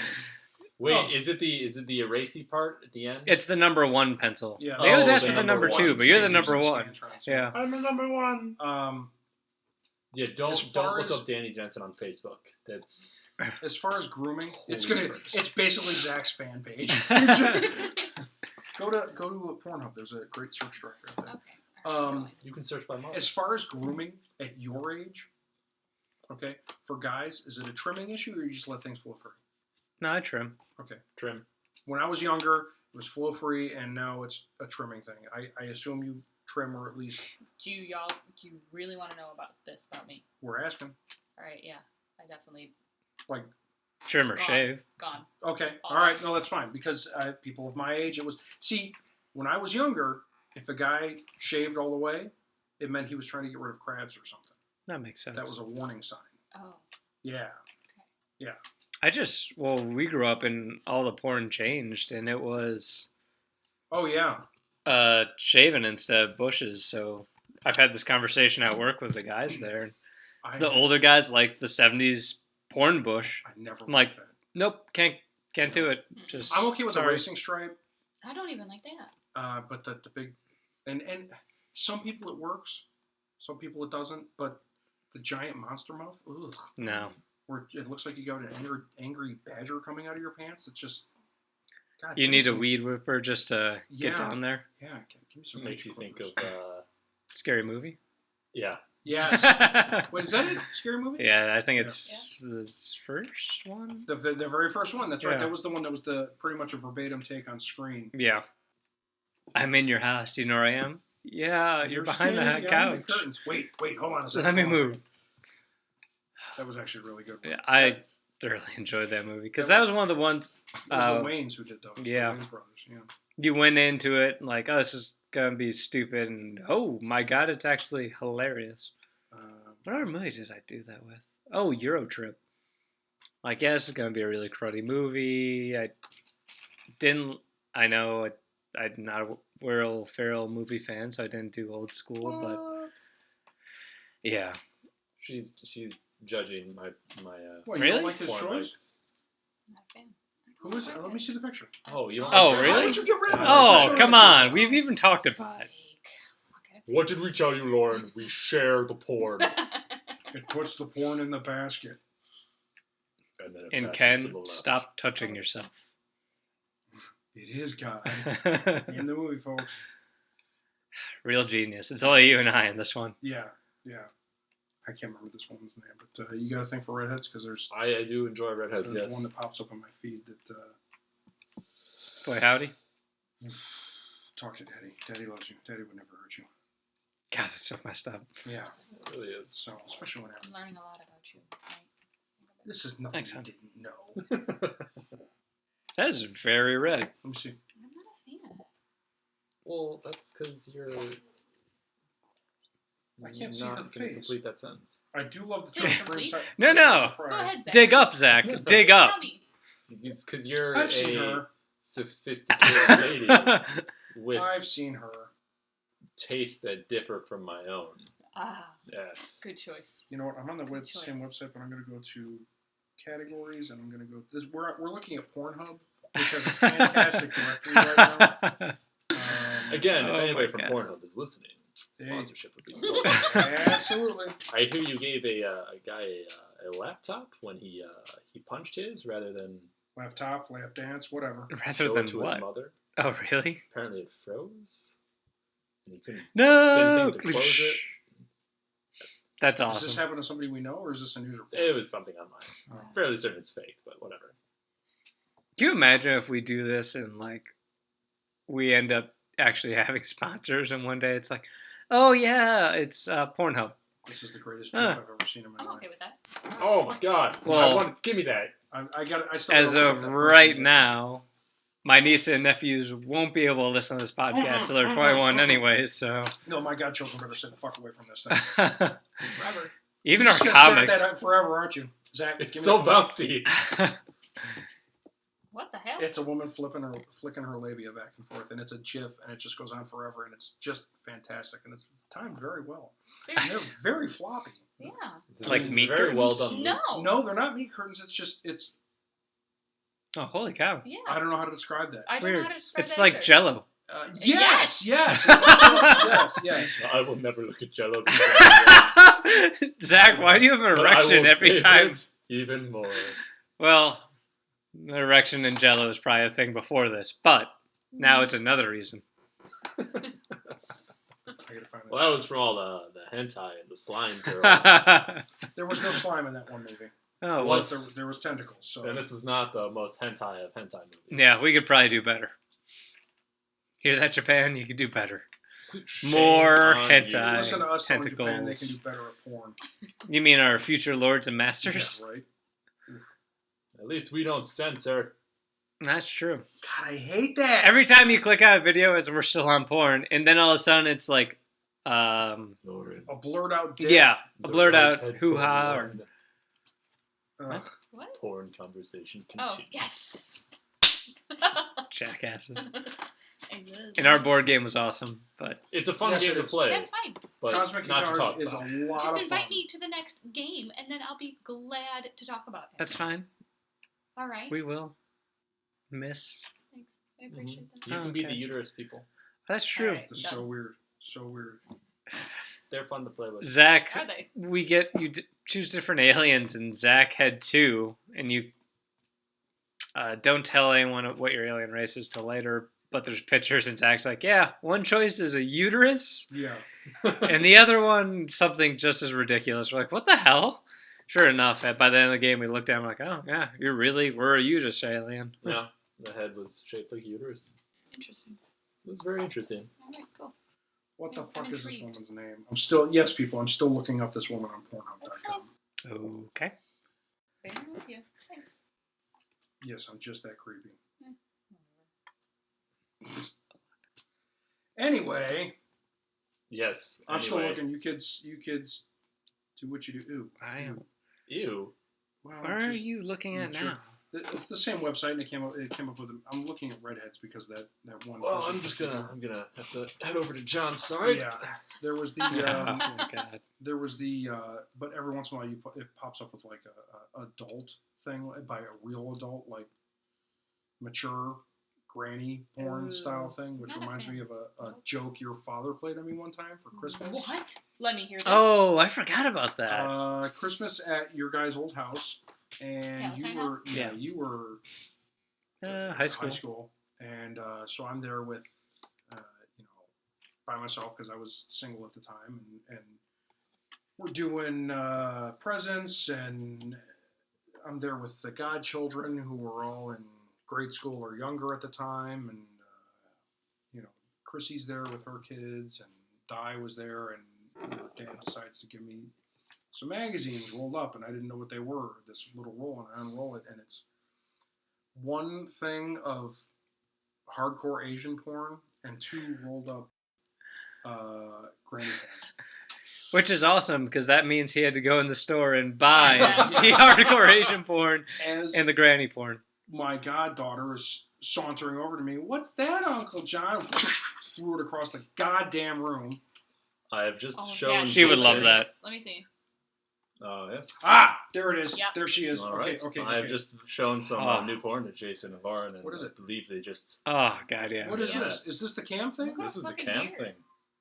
wait. Oh. Is it the erasy part at the end? it's the number 1 pencil. Yeah. They always Oh, ask the for the number number 2, one. but you're the Can't number use 1. Scantrons. Yeah. I'm the number 1. Yeah, As don't far look as- up Danny Jensen on Facebook. That's As far as grooming, it's Holy crap. it's basically Zach's fan page. It's just, go to Pornhub. There's a great search director out there. Okay. You can search by model. As far as grooming at your age, okay, for guys, is it a trimming issue or you just let things flow free? No, I trim. Okay. Trim. When I was younger, it was flow free, and now it's a trimming thing. I assume you trim, or at least Do you really want to know about me? we're asking. All right, yeah, I definitely Like, Trim or Gone. shave. gone. okay, all right, no, that's fine, because people of my age, it was, see, when I was younger, if a guy shaved all the way, it meant he was trying to get rid of crabs or something. That makes sense. That was a warning sign. Oh, Yeah. We grew up and all the porn changed, and it was Oh, yeah. shaven instead of bushes. So I've had this conversation at work with the guys there. The older guys like the 70s porn bush. I never I'm like, liked that. Nope, can't do it. Just I'm okay with the sorry. racing stripe, I don't even like that. but the big, and some people it works, some people it doesn't, but the giant monster mouth, ugh. No. Where it looks like you got an angry badger coming out of your pants. It's just, God. You give me need a some- weed whipper just to Yeah. get down there. Yeah, give me some. Makes you think of, Scary movie. yeah. Yes. Yeah, Wait, is that it? Scary movie? I think it's the first one. The very first one. That's right. Yeah. That was the one that was the pretty much a verbatim take on screen. Yeah. I'm in your house. You know where I am? Yeah, you're behind the standing behind couch. the curtains. Wait, hold on a second. Let me hold on a move. second. That was actually a really good. One. Yeah, I thoroughly enjoyed that movie because that was one of the ones It was the Waynes who did those. yeah. The Waynes brothers. Yeah. you went into it like, oh, this is gonna be stupid, and oh my god, it's actually hilarious. What other movie did I do that with? Oh, Euro Trip. Like, yeah, this is gonna be a really cruddy movie. I know I'm not a Will Ferrell movie fan, so I didn't do old school, but yeah. She's judging my What, you Really? don't like his porn choice? likes. Not a fan. Who is it? Let me see the picture. Oh, you don't Oh, like her really? Why would you get rid of it? Oh, Sure, come it's on. just- We've even talked about it. What did we tell you, Lauren? We share the porn. It puts the porn in the basket. And then it And passes to the Ken, left. stop touching yourself. It is God in the movie, folks. Real genius. It's only you and I in this one. Yeah. I can't remember this woman's name, but you got to think for redheads because there's I do enjoy redheads, there's yes. one that pops up on my feed that Boy, howdy. talk to Daddy. Daddy loves you. Daddy would never hurt you. God, that's so messed up. Yeah. It really is. So especially when I'm learning a lot about you. Right? this is nothing Thanks, you hon. didn't know. That is very red. Let me see. I'm not a fan. Well, that's because you're I can't see not her gonna face. complete that sentence. I do love the Did you term complete? inside. No, no. Surprise. Go ahead, Zach. Dig up, Zach. Dig up. Tell me. It's because you're I've seen a her. sophisticated lady with I've seen her. tastes that differ from my own. Ah, Yes. good choice. You know what? I'm on the Good same choice. website, but I'm going to go to categories, and I'm going to go. This we're looking at Pornhub, which has a fantastic directory right now. Again, if Oh anybody my from God. Pornhub is listening, Hey. sponsorship would be cool. Absolutely. I hear you gave a guy a laptop when he punched his rather than Laptop, lap dance, whatever. Rather show than it to what? his mother. Oh, really? Apparently it froze, and he couldn't No. didn't think to close it. That's Does this awesome. happen to somebody we know, or is this a news report? It was something online. Oh. Fairly certain it's fake, but whatever. Can you imagine if we do this and like we end up actually having sponsors, and one day it's like, oh yeah, it's Pornhub. This is the greatest joke I've ever seen in my I'm life. okay with that. Oh my god! Well- give me that. I got. I still As gotta look of up that right person. now, my niece and nephews won't be able to listen to this podcast till they're 21 anyways. So No, my godchildren better stay the fuck away from this thing. Forever. even You're our just gonna stare at comics. that forever, aren't you, Zach? It's give me so the phone. bouncy. What the hell? It's a woman flicking her labia back and forth, and it's a GIF, and it just goes on forever, and it's just fantastic, and it's timed very well. And they're Seriously. very floppy. Yeah. It's Like it's meat very well curtains? done. No. No, they're not meat curtains. It's Oh, holy cow! Yeah. I don't know how to describe that. I don't know Weird. how to describe It's that like either. Jello. Yes, Yes! yes, it's like, yes. I will never look at Jello. Zach, why do you have an But I erection will every save time? it even more. Well, the erection and Jello is probably a thing before this, but now it's another reason. I gotta find this. Well, that was from all the hentai and the slime girls. There was no slime in that one movie. Oh, What? well, There was tentacles. So And this was not the most hentai of hentai movies. yeah, we could probably do better. Hear that, Japan? You could do better. Shame More on hentai. you. listen to us in Japan. They tentacles. can do better at porn. You mean our future lords and masters? Yeah, right. At least we don't censor. That's true. God, I hate that. Every time you click on a video as we're still on porn, and then all of a sudden it's like, Lauren. a blurred out dick. yeah, a The blurred right out head hoo-ha. Or, forward. Ugh. What? Porn conversation Oh, continues. yes. jackasses. I love And our board game was awesome, but It's a fun Yes, game it to is. play, That's fine. but Cosmic not to talk Encounters is about. a lot Just of invite fun. me to the next game, and then I'll be glad to talk about it. that's fine. All right. We will. Miss. Thanks. I appreciate that. You can be Okay. the uterus people. That's true. Alright. This is so weird. So weird. They're fun to play with. Zach, Are they? we get you choose different aliens, and Zach had two, and you don't tell anyone what your alien race is till later. But there's pictures, and Zach's like, "Yeah, one choice is a uterus, Yeah. and the other one something just as ridiculous." We're like, "What the hell?" Sure enough, by the end of the game, we looked at him like, "Oh yeah, we're a uterus alien." Yeah, the head was shaped like a uterus. Interesting. It was very interesting. All right, cool. What the I'm fuck is this intrigued. woman's name? I'm still looking up this woman on Pornhub.com. Okay. Fair enough, yeah. Thanks. Yes, I'm just that creepy. Eh. Anyway, Yes. I'm still anyway. looking. You kids, do what you do. Ooh, I am. Ew. wow. Where are you looking at Sure. now? It's the same website, and it came up with. I'm looking at redheads because that one. Well, person- I'm gonna have to head over to John's side. Yeah, there was the. Oh my god. There was the. But every once in a while, it pops up with like a adult thing by a real adult, like mature granny porn style thing, which Not a reminds fan. me of a joke your father played on me one time for Christmas. What? Let me hear this. Oh, I forgot about that. Christmas at your guy's old house, and Valentine you were house? Yeah. you were High school. and so I'm there with by myself because I was single at the time, and we're doing presents, and I'm there with the godchildren who were all in grade school or younger at the time, and Chrissy's there with her kids, and Di was there, and her dad decides to give me some magazines rolled up, and I didn't know what they were, this little roll, and I unroll it, and it's one thing of hardcore Asian porn and two rolled up granny pants. Which is awesome because that means he had to go in the store and buy Yeah. the hardcore Asian porn As and the granny porn. my goddaughter is sauntering over to me, "What's that, Uncle John?" Threw it across the goddamn room. I have just Oh, shown. yeah, She would Jason- love that. Let me see. Oh yes. Ah, there it is. Yep. There she is. All Okay, right. okay. I've okay. just shown some Oh. new porn to Jason and Lauren, and What is I it? believe they just. Oh god, yeah. What is Yes. this? Is this the cam thing? Look how This is the fucking cam weird. thing.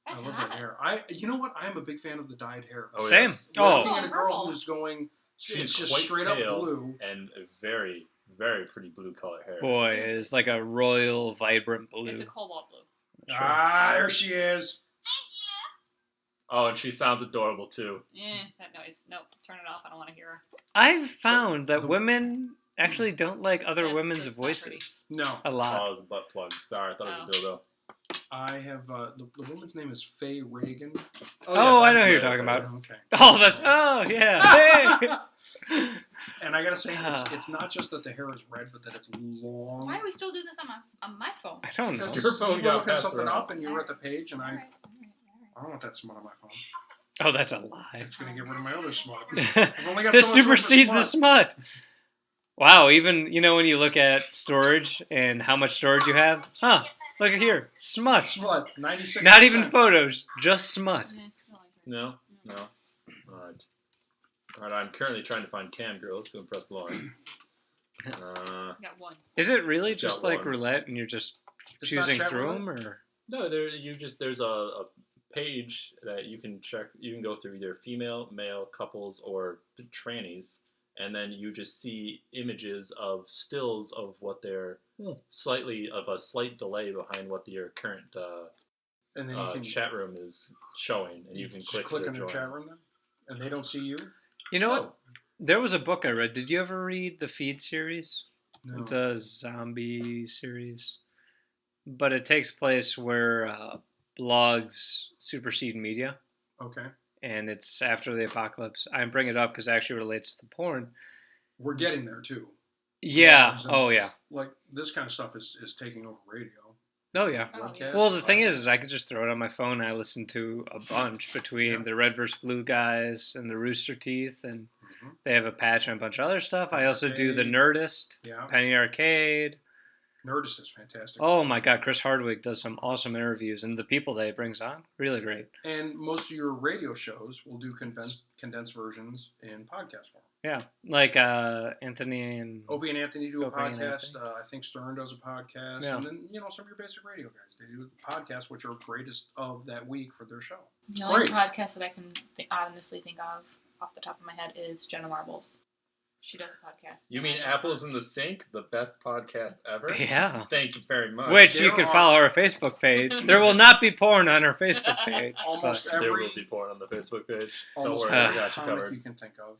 That's I love hot. that hair. You know what? I am a big fan of the dyed hair. Oh, Same. yes. We're Oh. looking at a girl Purple. who's going. She's It's just quite straight pale up blue. and a very, very pretty blue color hair. Boy, it's like a royal, vibrant blue. It's a cobalt blue. Sure. Ah, there she is. Oh, and she sounds adorable too. That noise. Nope. Turn it off. I don't want to hear her. I've found that the- women actually don't like other That's- women's that's not pretty. voices No, a lot. Oh, it was a butt plug. Sorry, I thought it was a dildo. I have the woman's name is Faye Reagan. Oh, I know who yeah, you're talking about. Okay. All of us. Oh, yeah. Hey. And I gotta say, it's not just that the hair is red, but that it's long. Why are we still doing this on my phone? I don't Because know. Your phone you got were looking passed something around. up, and you were at the page, and I Alright. don't want that smut on my phone. Oh, that's a lie. It's gonna get rid of my other smut. this I've only got so much room for supersedes the smut. Wow, even, when you look at storage and how much storage you have, look at here, smut. Smut, 96%. Not even photos, just smut. I don't like that. No, no. All right. I'm currently trying to find cam girls to impress Lauren. I got one. Is it really Got just like one. roulette and you're just It's not choosing chat through roulette? them, or? No, there's a page that you can check. You can go through either female, male, couples, or trannies, and then you just see images of stills of what they're slight delay behind what your current And then you can chat room is showing, and you can just click on to their join. chat room then, and they don't see you. You know Oh. what? There was a book I read. Did you ever read the Feed series? No. It's a zombie series, but it takes place where blogs supersede media, Okay. and it's after the apocalypse. I bring it up because it actually relates to the porn. We're getting there too. Yeah. Blogs and- Oh, yeah. Like this kind of stuff is taking over radio. Oh, yeah. Oh, Webcasts, yeah. Well, the thing podcasts. is I could just throw it on my phone. I listen to a bunch between Yeah. the Red vs. Blue guys and the Rooster Teeth, and Mhm. they have a patch and a bunch of other stuff. I also do the Arcade. Nerdist, Yeah. Penny Arcade. Nerdist is fantastic. Oh my God, Chris Hardwick does some awesome interviews, and the people that he brings on, really great. And most of your radio shows will do condensed versions in podcast form. Yeah, like Anthony and Opie and Anthony do a Opie and podcast. Anthony. I think Stern does a podcast. Yeah. And then, some of your basic radio guys, they do podcasts, which are greatest of that week for their show. The only Great. podcast that I can honestly think of off the top of my head is Jenna Marbles. She does a podcast. You mean Apples in the Sink, the best podcast ever? yeah, Thank you very much. which you There can are- follow our Facebook page. There will not be porn on our Facebook page. Almost but there every will be porn on the Facebook page. Don't almost worry, every I got you comic covered. you can think of.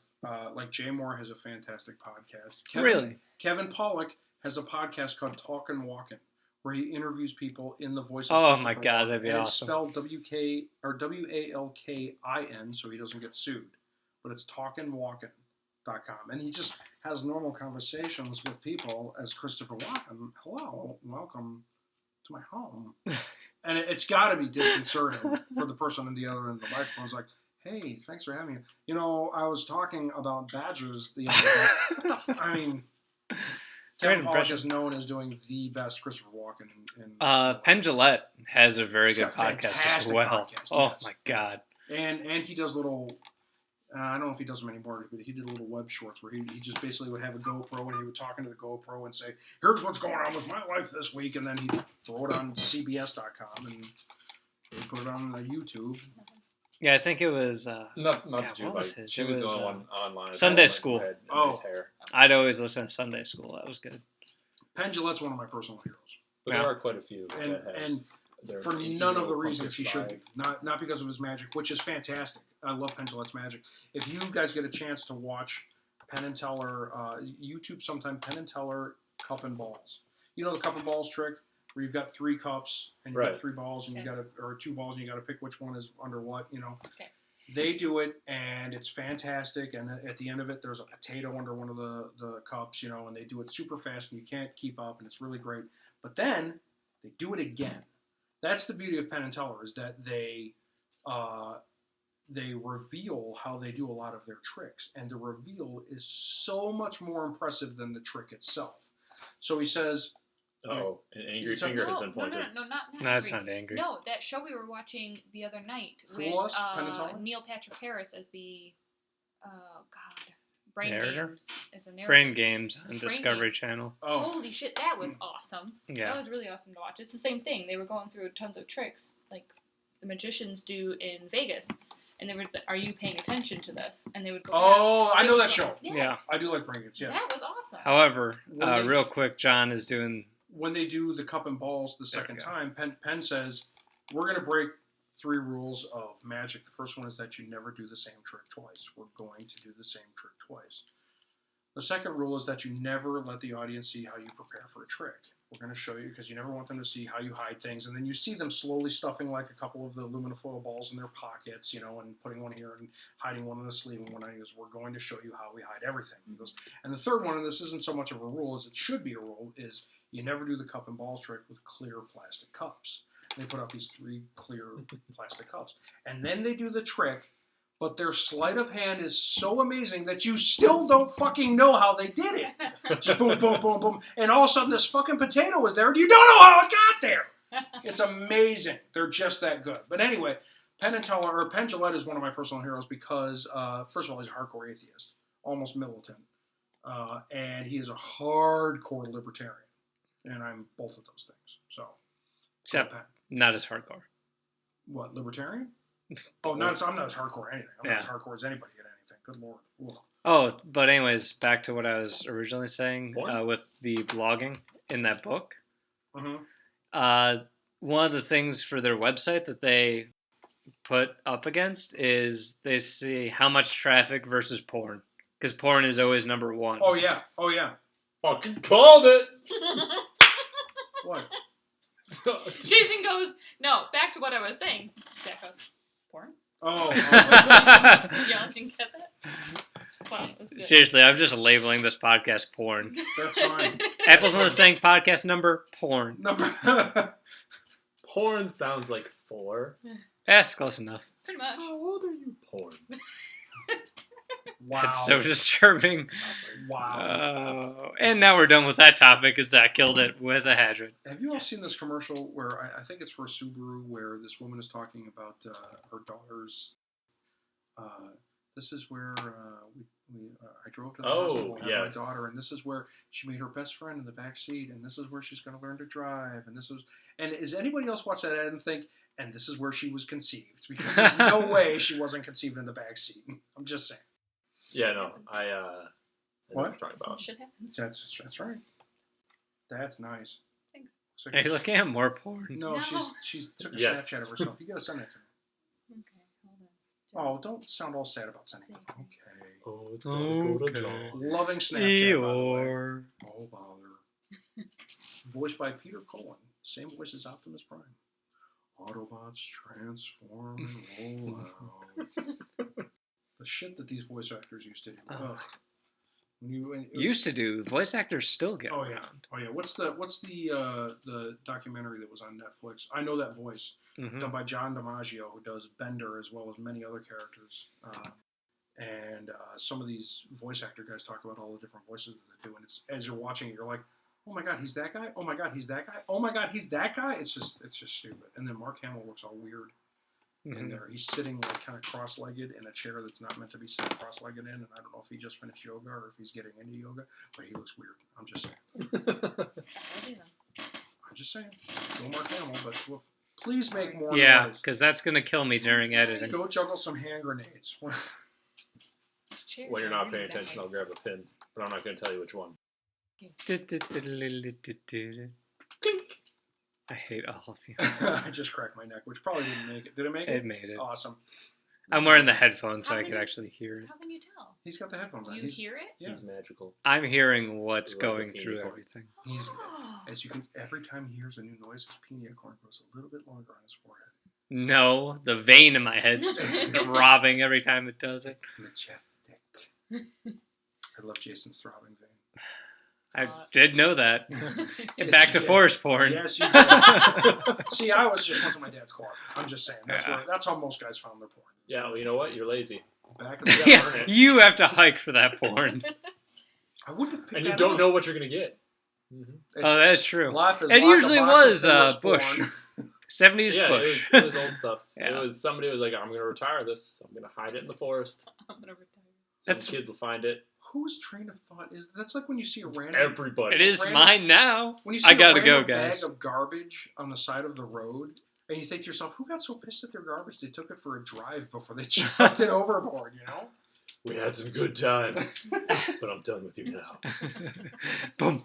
Like Jay Moore has a fantastic podcast. Really, Kevin Pollak has a podcast called Talkin' Walkin', where he interviews people in the voice of Oh, Christopher my God, Walken. that'd be and awesome. It's spelled WALKIN, so he doesn't get sued. But it's talkinwalkin.com. And he just has normal conversations with people as Christopher Walken. Hello, welcome to my home. And it's got to be disconcerting for the person on the other end of the microphone. It's like, hey, thanks for having me. I was talking about badgers the other day. What the I mean, Great Kevin Pollak impression. is known as doing the best Christopher Walken. Penn Jillette has a very He's good got podcast as fantastic well. podcast, Oh yes. my God. And he does little, I don't know if he does them anymore, but he did little web shorts where he just basically would have a GoPro and he would talk into the GoPro and say, here's what's going on with my life this week. And then he'd throw it on CBS.com and he'd put it on YouTube. Yeah, I think it was. Not God, to do what was like his? she It was the was, only one online. Sunday Like, School. had Oh. nice hair. I'd always listen to Sunday School. That was good. Penn Jillette's one of my personal heroes. But Yeah. there are quite a few. And that have and their for emo none of the reasons he punkish should be. vibe. Not because of his magic, which is fantastic. I love Penn Jillette's magic. If you guys get a chance to watch Penn and Teller, YouTube sometime, Penn and Teller Cup and Balls. You know the cup and balls trick? Where you've got 3 cups and you've Right. got 3 balls and Okay. you got or 2 balls and you got to pick which one is under what, Okay. They do it and it's fantastic. And at the end of it, there's a potato under one of the cups, and they do it super fast and you can't keep up and it's really great. But then they do it again. That's the beauty of Penn and Teller is that they reveal how they do a lot of their tricks, and the reveal is so much more impressive than the trick itself. So he says, Oh, an angry You're talking- finger has No, been no, pointed. not No, it's angry. not angry. No, that show we were watching the other night Fool with Us, Penn and Teller? Neil Patrick Harris as the, Brain Narrator? Games as a narrator. Brain Games on Brain Discovery Games. Channel. oh, Holy shit, that was awesome. Yeah. That was really awesome to watch. It's the same thing. They were going through tons of tricks like the magicians do in Vegas. And they were, are you paying attention to this? And they would go back. I They know would that go- show. Yes. Yeah. I do like Brain Games, yeah. That was awesome. However, When they- real quick, John is doing. When they do the cup and balls the There we second go. time, Penn says, we're going to break 3 rules of magic. The first one is that you never do the same trick twice. We're going to do the same trick twice. The second rule is that you never let the audience see how you prepare for a trick. We're going to show you because you never want them to see how you hide things. And then you see them slowly stuffing like a couple of the aluminum foil balls in their pockets, and putting one here and hiding one in the sleeve. And one, he goes, we're going to show you how we hide everything. He goes, and the third one, and this isn't so much of a rule as it should be a rule, is you never do the cup and ball trick with clear plastic cups. And they put out these 3 clear plastic cups. And then they do the trick, but their sleight of hand is so amazing that you still don't fucking know how they did it. Just boom, boom, boom, boom. And all of a sudden this fucking potato is there and you don't know how it got there. It's amazing. They're just that good. But anyway, Penn Jillette is one of my personal heroes because, first of all, he's a hardcore atheist, almost militant. And he is a hardcore libertarian. And I'm both of those things. So, Except Penn. not as hardcore. What, libertarian? Oh, I'm not as hardcore anything. I'm not as hardcore as anybody at anything. Good Lord. Ugh. Oh, but anyways, back to what I was originally saying Porn? with the blogging in that book. Mhm. one of the things for their website that they put up against is they see how much traffic versus porn. Because porn is always number one. Oh yeah. Fucking called it. What? Jason goes, no, back to what I was saying. Zack goes, porn? Oh. Y'all didn't get that? Funny, it was good. Seriously, I'm just labeling this podcast porn. That's fine. Apple's on the saying podcast number porn. Number. Porn sounds like 4. That's close enough. Pretty much. How old are you? Porn. Wow. That's so disturbing. Wow. And now we're done with that topic because Zach killed it with a hat trick. Have you all seen this commercial where I think it's for Subaru, where this woman is talking about her daughter's? This is where I drove to the hospital and had my daughter, and this is where she made her best friend in the back seat, and this is where she's going to learn to drive, and is anybody else watch that ad and think, and this is where she was conceived, because there's no way she wasn't conceived in the back seat. I'm just saying. Yeah, no, I know what you're talking about. Shit happens. That's right. That's nice. Thanks. So Are you looking at more porn? No, No. she's took a Yes. Snapchat of herself. You gotta send that to me. Okay, hold on. Oh, don't sound all sad about sending it. Okay. Oh, it's gonna go to Okay. John. Loving Snapchat, by the way. Eeyore. Oh, bother. Voiced by Peter Cullen. Same voice as Optimus Prime. Autobots transform and roll out. The shit that these voice actors used to do. Ugh. Used to do. Voice actors still get Oh yeah. around. Oh yeah. What's the documentary that was on Netflix? I Know That Voice. Mhm. Done by John DiMaggio, who does Bender as well as many other characters. And some of these voice actor guys talk about all the different voices that they do, and it's as you're watching it, you're like, oh my god, he's that guy. Oh my god, he's that guy. Oh my god, he's that guy. It's just stupid. And then Mark Hamill looks all weird in there. He's sitting like kind of cross-legged in a chair that's not meant to be sitting cross-legged in, and I don't know if he just finished yoga or if he's getting into yoga, but he looks weird. I'm just saying. I'm just saying. No Mark Hamill, but please make more Yeah, noise. because that's going to kill me during sorry. editing. Go juggle some hand grenades. Chairs When you're are not paying really attention, bad. I'll grab a pin, but I'm not going to tell you which one. I hate all of you. I just cracked my neck, which probably didn't make it. Did it make it? It made it. Awesome. I'm wearing the headphones so How I can could you- actually hear it. How can you tell? He's got the headphones on. Do you hear it? Yeah. He's magical. I'm hearing what's Like a going pina through corn. everything. He's Oh. as you can every time he hears a new noise, his pineal corn grows a little bit longer on his forehead. No, the vein in my head's throbbing every time it does it. Majestic. I love Jason's throbbing vein. I did know that. Yes, And back to you did. forest porn. Yes, you did. See, I was just went to my dad's closet. I'm just saying. That's how most guys found their porn. Yeah, well, you know what? You're lazy. Back in the day. Yeah, you have to hike for that porn. I wouldn't have picked And you that don't up. know what you're going to get. Mm-hmm. Oh, that is true. Life is It like a usually box of was Phillips Bush. porn. 70s Yeah, Bush. it was old stuff. Yeah. It was somebody was like, I'm going to retire this, so I'm going to hide it in the forest. I'm gonna retire. Some That's- kids will find it. Whose train of thought is that's like when you see a random Everybody. It is Random- mine now. when you see I a gotta random go, guys. bag of garbage on the side of the road, and you think to yourself, who got so pissed at their garbage they took it for a drive before they chucked it overboard? You know? We had some good times, but I'm done with you now. Boom.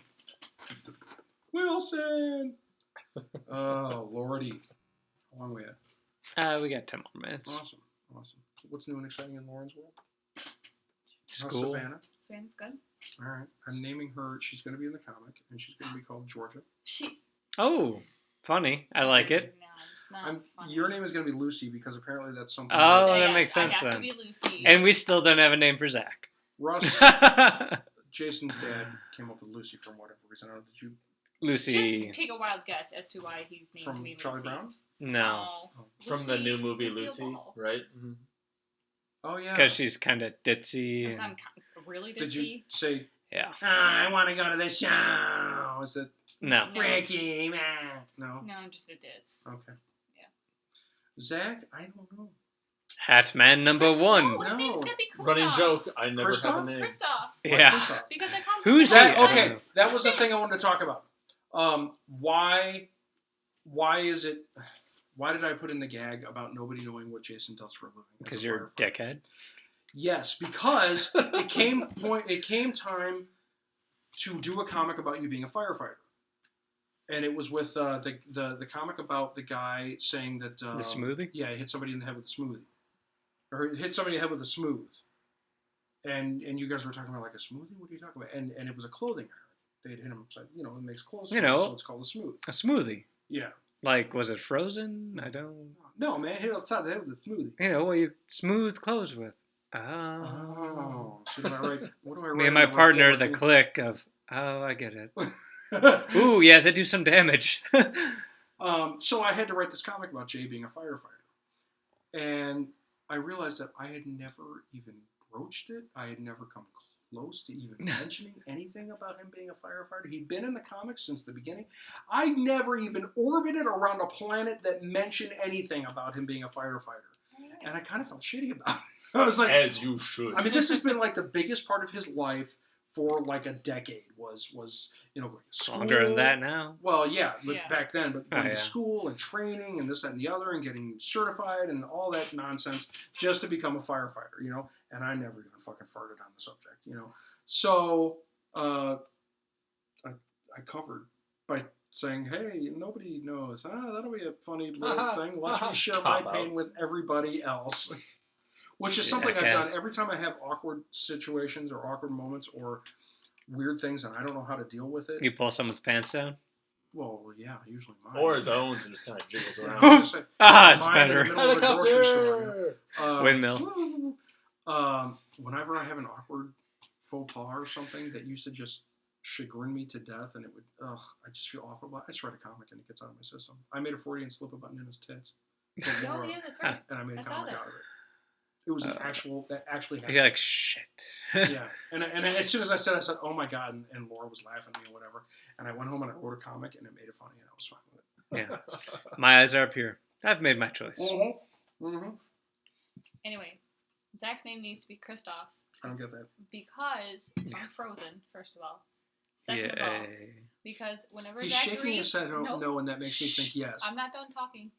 Wilson. Oh lordy, how long we at? We got 10 more minutes. Awesome. What's new and exciting in Lauren's world? How's School. Savannah. Sounds good. All right, I'm naming her. She's going to be in the comic, and she's going to be called Georgia. She. Oh, funny. I like it. No, it's not funny. Your name is going to be Lucy because apparently that's something. Oh, that that makes sense I have then. to be Lucy. And we still don't have a name for Zach. Russ, Jason's dad, came up with Lucy for whatever reason. I don't know, did you? Lucy. Just take a wild guess as to why he's named From me Charlie Lucy. Brown? No. Oh, From the new movie Lucille Lucy, Ball. right? Mm-hmm. Oh yeah. Because she's kind of ditzy. Because I'm And, really Did you ditzy. say? yeah. I want to go to the show. Is it No. No. Ricky? Man. No. No, I'm just a ditz. Okay. Yeah. Zach, I don't know. Hatman number one. No, his name's gonna be Kristoff. Running joke, I never have Christoph? a name. Kristoff. Yeah. Kristoff? Because I call him Who's Kristoff. he? Okay, that was the thing I wanted to talk about. Why is it? Why did I put in the gag about nobody knowing what Jason does for a living? as Because a you're a firefighter? dickhead. Yes, because it came time to do a comic about you being a firefighter. And it was with the comic about the guy saying that The smoothie? Yeah, he hit somebody in the head with a smoothie, or hit somebody in the head with a smooth. And you guys were talking about like a smoothie. What are you talking about? And it was a clothing iron. They had hit him upside. It makes clothes. So it's called a smooth. A smoothie. Yeah. Like, was it frozen? I don't. No, man, hit upside the head with a smoothie. What you smooth clothes with. Oh. So what do I write? Me and my partner, the click of. Oh, I get it. Ooh, yeah, they do some damage. So I had to write this comic about Jay being a firefighter. And I realized that I had never even broached it. I had never come close to even mentioning anything about him being a firefighter. He'd been in the comics since the beginning. I never even orbited around a planet that mentioned anything about him being a firefighter. And I kind of felt shitty about it. I was like... As you should. I mean, this has been like the biggest part of his life for like a decade was going to school. Longer than that now. Well, yeah, but Yeah. back then, but going yeah. to school and training and this, that, and the other, and getting certified and all that nonsense just to become a firefighter, and I never even fucking farted on the subject, So I covered by saying, hey, nobody knows. That'll be a funny little thing. Watch me share my pain with everybody else. Which is something I've done every time I have awkward situations or awkward moments or weird things and I don't know how to deal with it. You pull someone's pants down? Well, yeah, usually mine. Or his own and just kind of jiggles around. I was just saying, It's mine in the better. middle of a grocery store, Windmill. Whenever I have an awkward faux pas or something that used to just chagrin me to death and it would, I just feel awful about it. I just write a comic and it gets out of my system. I made a Freudian slip a button in his tits. Oh, yeah, that's right. And I made a I saw comic that. out of it. It was that actually happened. You're like, shit. Yeah, and as soon as I said, oh my god, and Laura was laughing at me or whatever, and I went home and I wrote a comic and it made it funny and I was fine with it. Yeah. My eyes are up here. I've made my choice. Mm-hmm. Anyway, Zach's name needs to be Kristoff I don't get that. because it's from Frozen, first of all. Second of all, because whenever He's Zachary... shaking his head Nope. no, and that makes me think yes. I'm not done talking.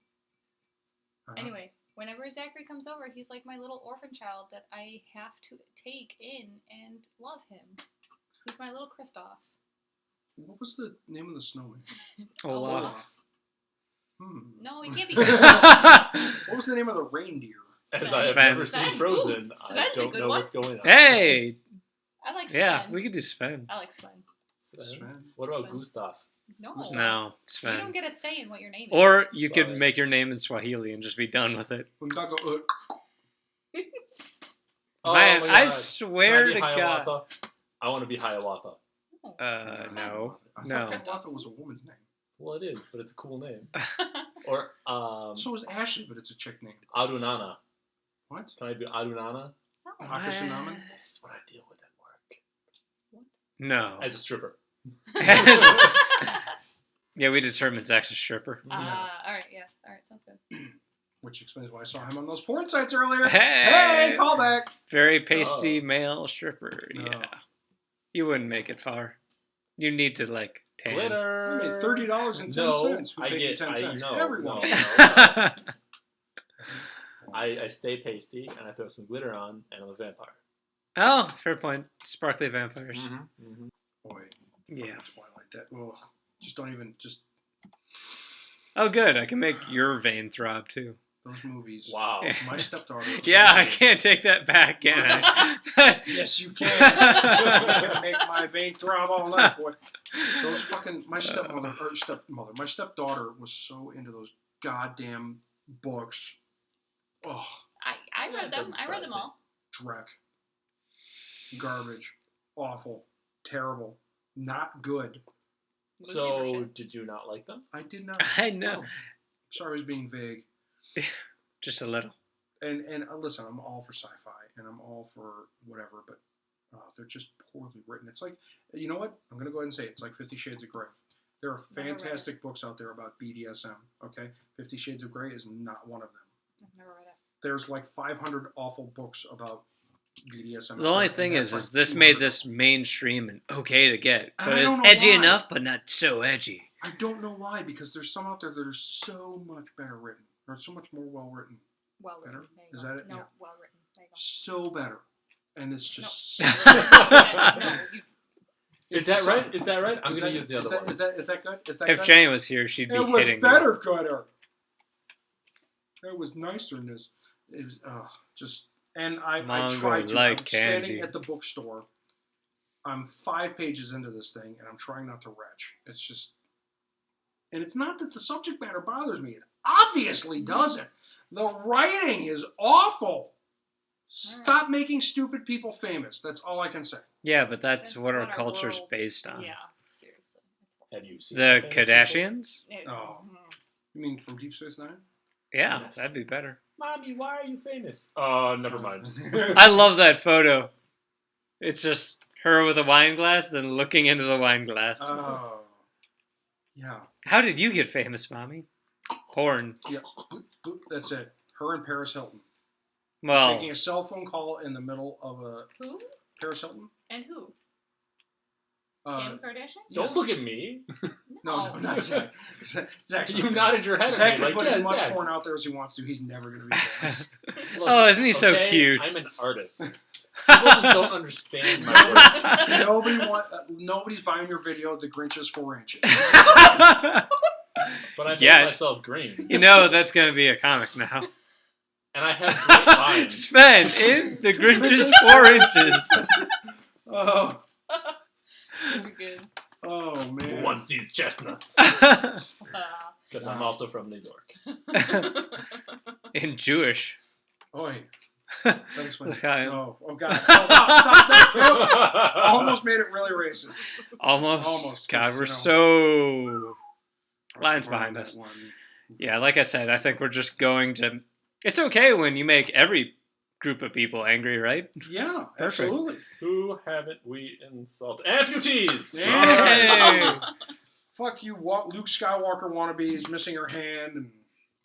Uh-huh. Anyway, whenever Zachary comes over, he's like my little orphan child that I have to take in and love him. He's my little Kristoff. What was the name of the snowman? Olaf. No, he can't be. What was the name of the reindeer? As I have Sven. never seen Sven. Frozen, Ooh, I Sven's a don't good know one. what's going on. Hey! I like Sven. Yeah, we could do Sven. I like Sven. Sven? What about Sven. Gustav? No. No, You don't Sven. get a say in what your name is. Or you could Sorry. make your name in Swahili and just be done with it. Oh Man, my I God. swear Can to I be God. Hiawatha? I want to be Hiawatha. Oh. No. I No. thought Hiawatha was a woman's name. Well, it is, but it's a cool name. Or So is Ashley, but it's a chick name. Adunana. What? Can I be Adunana? No. Akashinaman? This is what I deal with at work. No. As a stripper. Yeah, we determined Zach's a stripper. All right, yeah. All right, sounds good. Which explains why I saw him on those porn sites earlier. Hey! Hey, callback. Very pasty male stripper. No. Yeah. You wouldn't make it far. You need to, like, tan. I Glitter. made $30.10. No, Who paid you 10 cents? no, Everyone. no. I stay pasty and I throw some glitter on and I'm a vampire. Oh, fair point. Sparkly vampires. Mm-hmm. Boy, Yeah. Twilight. That. Ugh. Just don't even. Just Oh, good. I can make your vein throb, too. those movies. Wow. Yeah. My stepdaughter. Yeah, I can't take that back, can I? Yes, you can. You can make my vein throb all night, boy. Those fucking my my stepdaughter was so into those goddamn books. Oh, I read them. I read them all. dreck, garbage, awful, terrible, not good. Movies were So, shit. did you not like them? I did not. I know. No. Sorry, I was being vague. Just a little. And listen, I'm all for sci-fi and I'm all for whatever, but they're just poorly written. It's like, you know what? I'm gonna go ahead and say it. It's like 50 Shades of Grey. There are Never read it. fantastic books out there about BDSM. Okay, 50 Shades of Grey is not one of them. I've never read it. There's like 500 awful books about BDSM. The only thing is this made this mainstream and okay to get, but I it's don't know edgy why. enough, but not so edgy. I don't know why, because there's some out there that are so much better written, or so much more well written, Well written. Better? There you Is go. that it? No, Yeah. well written. There you go. so better, and it's just. No, you, Is that right? Is that right? I'm Is going to that- use the is other that- one. Is that good? Is that If good? Jane was here, she'd be It was hitting better gooder. It was nicer than this. It was, just, and I Mango tried to. like I'm standing candy. at the bookstore. I'm 5 pages into this thing, and I'm trying not to retch. It's just, and it's not that the subject matter bothers me. It obviously doesn't. The writing is awful. Stop making stupid people famous. That's all I can say. Yeah, but that's That's what our what our culture's world- based on. Yeah, seriously. Have you seen The famous people? Kardashians? Oh. You mean from Deep Space Nine? Yeah, Yes. that'd be better. Mommy, why are you famous? Oh, never mind. I love that photo. It's just her with a wine glass, then looking into the wine glass. Oh. Yeah. How did you get famous, Mommy? Porn. Yeah. That's it. Her and Paris Hilton. Well, Taking a cell phone call in the middle of a Who? Paris Hilton. And who? Uh, Kim Kardashian? Don't look at me. no, not Zack. Zack's You not nodded your head Zack at me can like, put yeah, as much Zack. porn out there as he wants to. He's never going to be famous. Look, oh, isn't he so okay, cute? I'm an artist. People just don't understand my work. Nobody's buying your video. The Grinch is 4 inches. But I make Yes. myself green. You know that's going to be a comic now. And I have great lines. Sven, the Grinch is 4 inches. Oh, Very good. oh Who man. wants these chestnuts? Ah. Because I'm also from New York. In Jewish. Oi. That explains it. Okay. No. Oh god. Oh, wow. Stop that. I almost made it really racist. Almost. God, 'cause, we're you know, so... I'll Lines stick around behind that us. one. Yeah, like I said, I think we're just going to... It's okay when you make every group of people angry, right? Yeah, Perfect. absolutely. Who haven't we insulted? Amputees! Yeah. Hey! Fuck you, Luke Skywalker wannabes missing her hand, and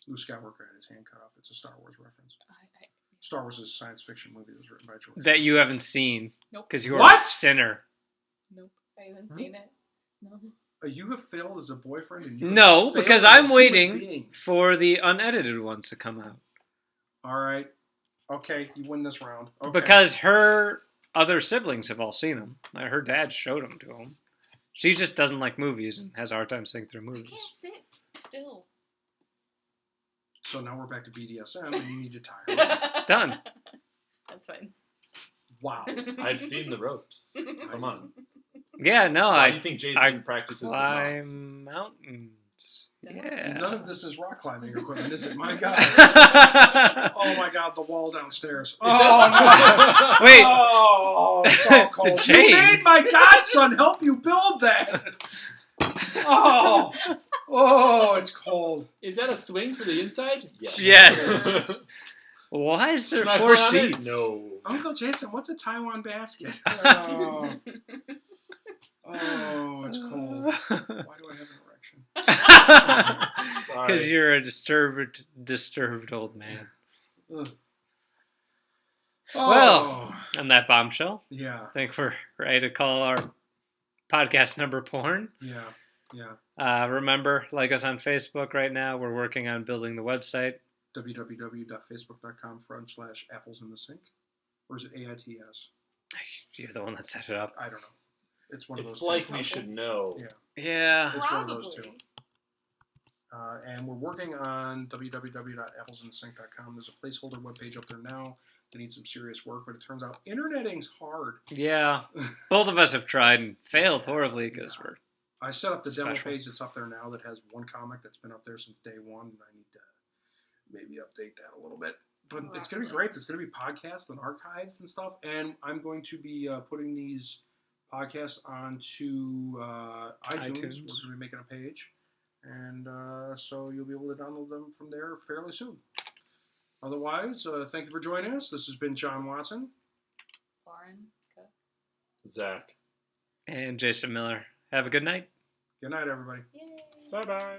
Luke Skywalker had his hand cut off. It's a Star Wars reference. Star Wars is a science fiction movie that was written by George. That you haven't seen. Nope. Because you're What? a sinner. Nope. I haven't seen it. No. You have failed as a boyfriend, and you have No, failed because as a I'm human waiting being. for the unedited ones to come out. All right. Okay, you win this round. Okay. Because her other siblings have all seen them. Her dad showed them to him. She just doesn't like movies and has a hard time sitting through I movies. can't sit still. So now we're back to BDSM, and you need to tie her up. Done. That's fine. Wow. I've seen the ropes. Come on. Yeah, no, Why do you I think Jason I practices with mounts? climb mountains. None Yeah. of this is rock climbing equipment, is it? My God. Oh my God, the wall downstairs. Oh that- no. Wait. Oh, it's all cold. The You made chains. my godson help you build that. Oh, it's cold. Is that a swing for the inside? Yes. Yes. Why is there Can I 4 put on it? seats? No. Uncle Jason, what's a Taiwan basket? Oh, it's cold. Why do I have an erection? Sorry. Because you're a disturbed old man. Ugh. Well. Oh, On that bombshell, yeah, I think we're ready to call our podcast number porn. yeah. Remember, like us on Facebook right now. We're working on building the website. www.facebook.com/apples in the sink. Or is it AITS? You're the one that set it up. I don't know. It's one of It's those. like two. we should know. Yeah. Yeah. It's one of those two. Probably. And we're working on www.applesindthesink.com. There's a placeholder webpage up there now that needs some serious work, but it turns out interneting's hard. Yeah. Both of us have tried and failed horribly because we're. I set up the demo Special. page that's up there now that has one comic that's been up there since day one, and I need to maybe update that a little bit. But it's going to be great. There's going to be podcasts and archives and stuff, and I'm going to be putting these podcasts onto iTunes. We're going to be making a page, and so you'll be able to download them from there fairly soon. Otherwise, thank you for joining us. This has been John Watson. Lauren. Zack. And Jason Miller. Have a good night. Good night, everybody. Yay. Bye bye.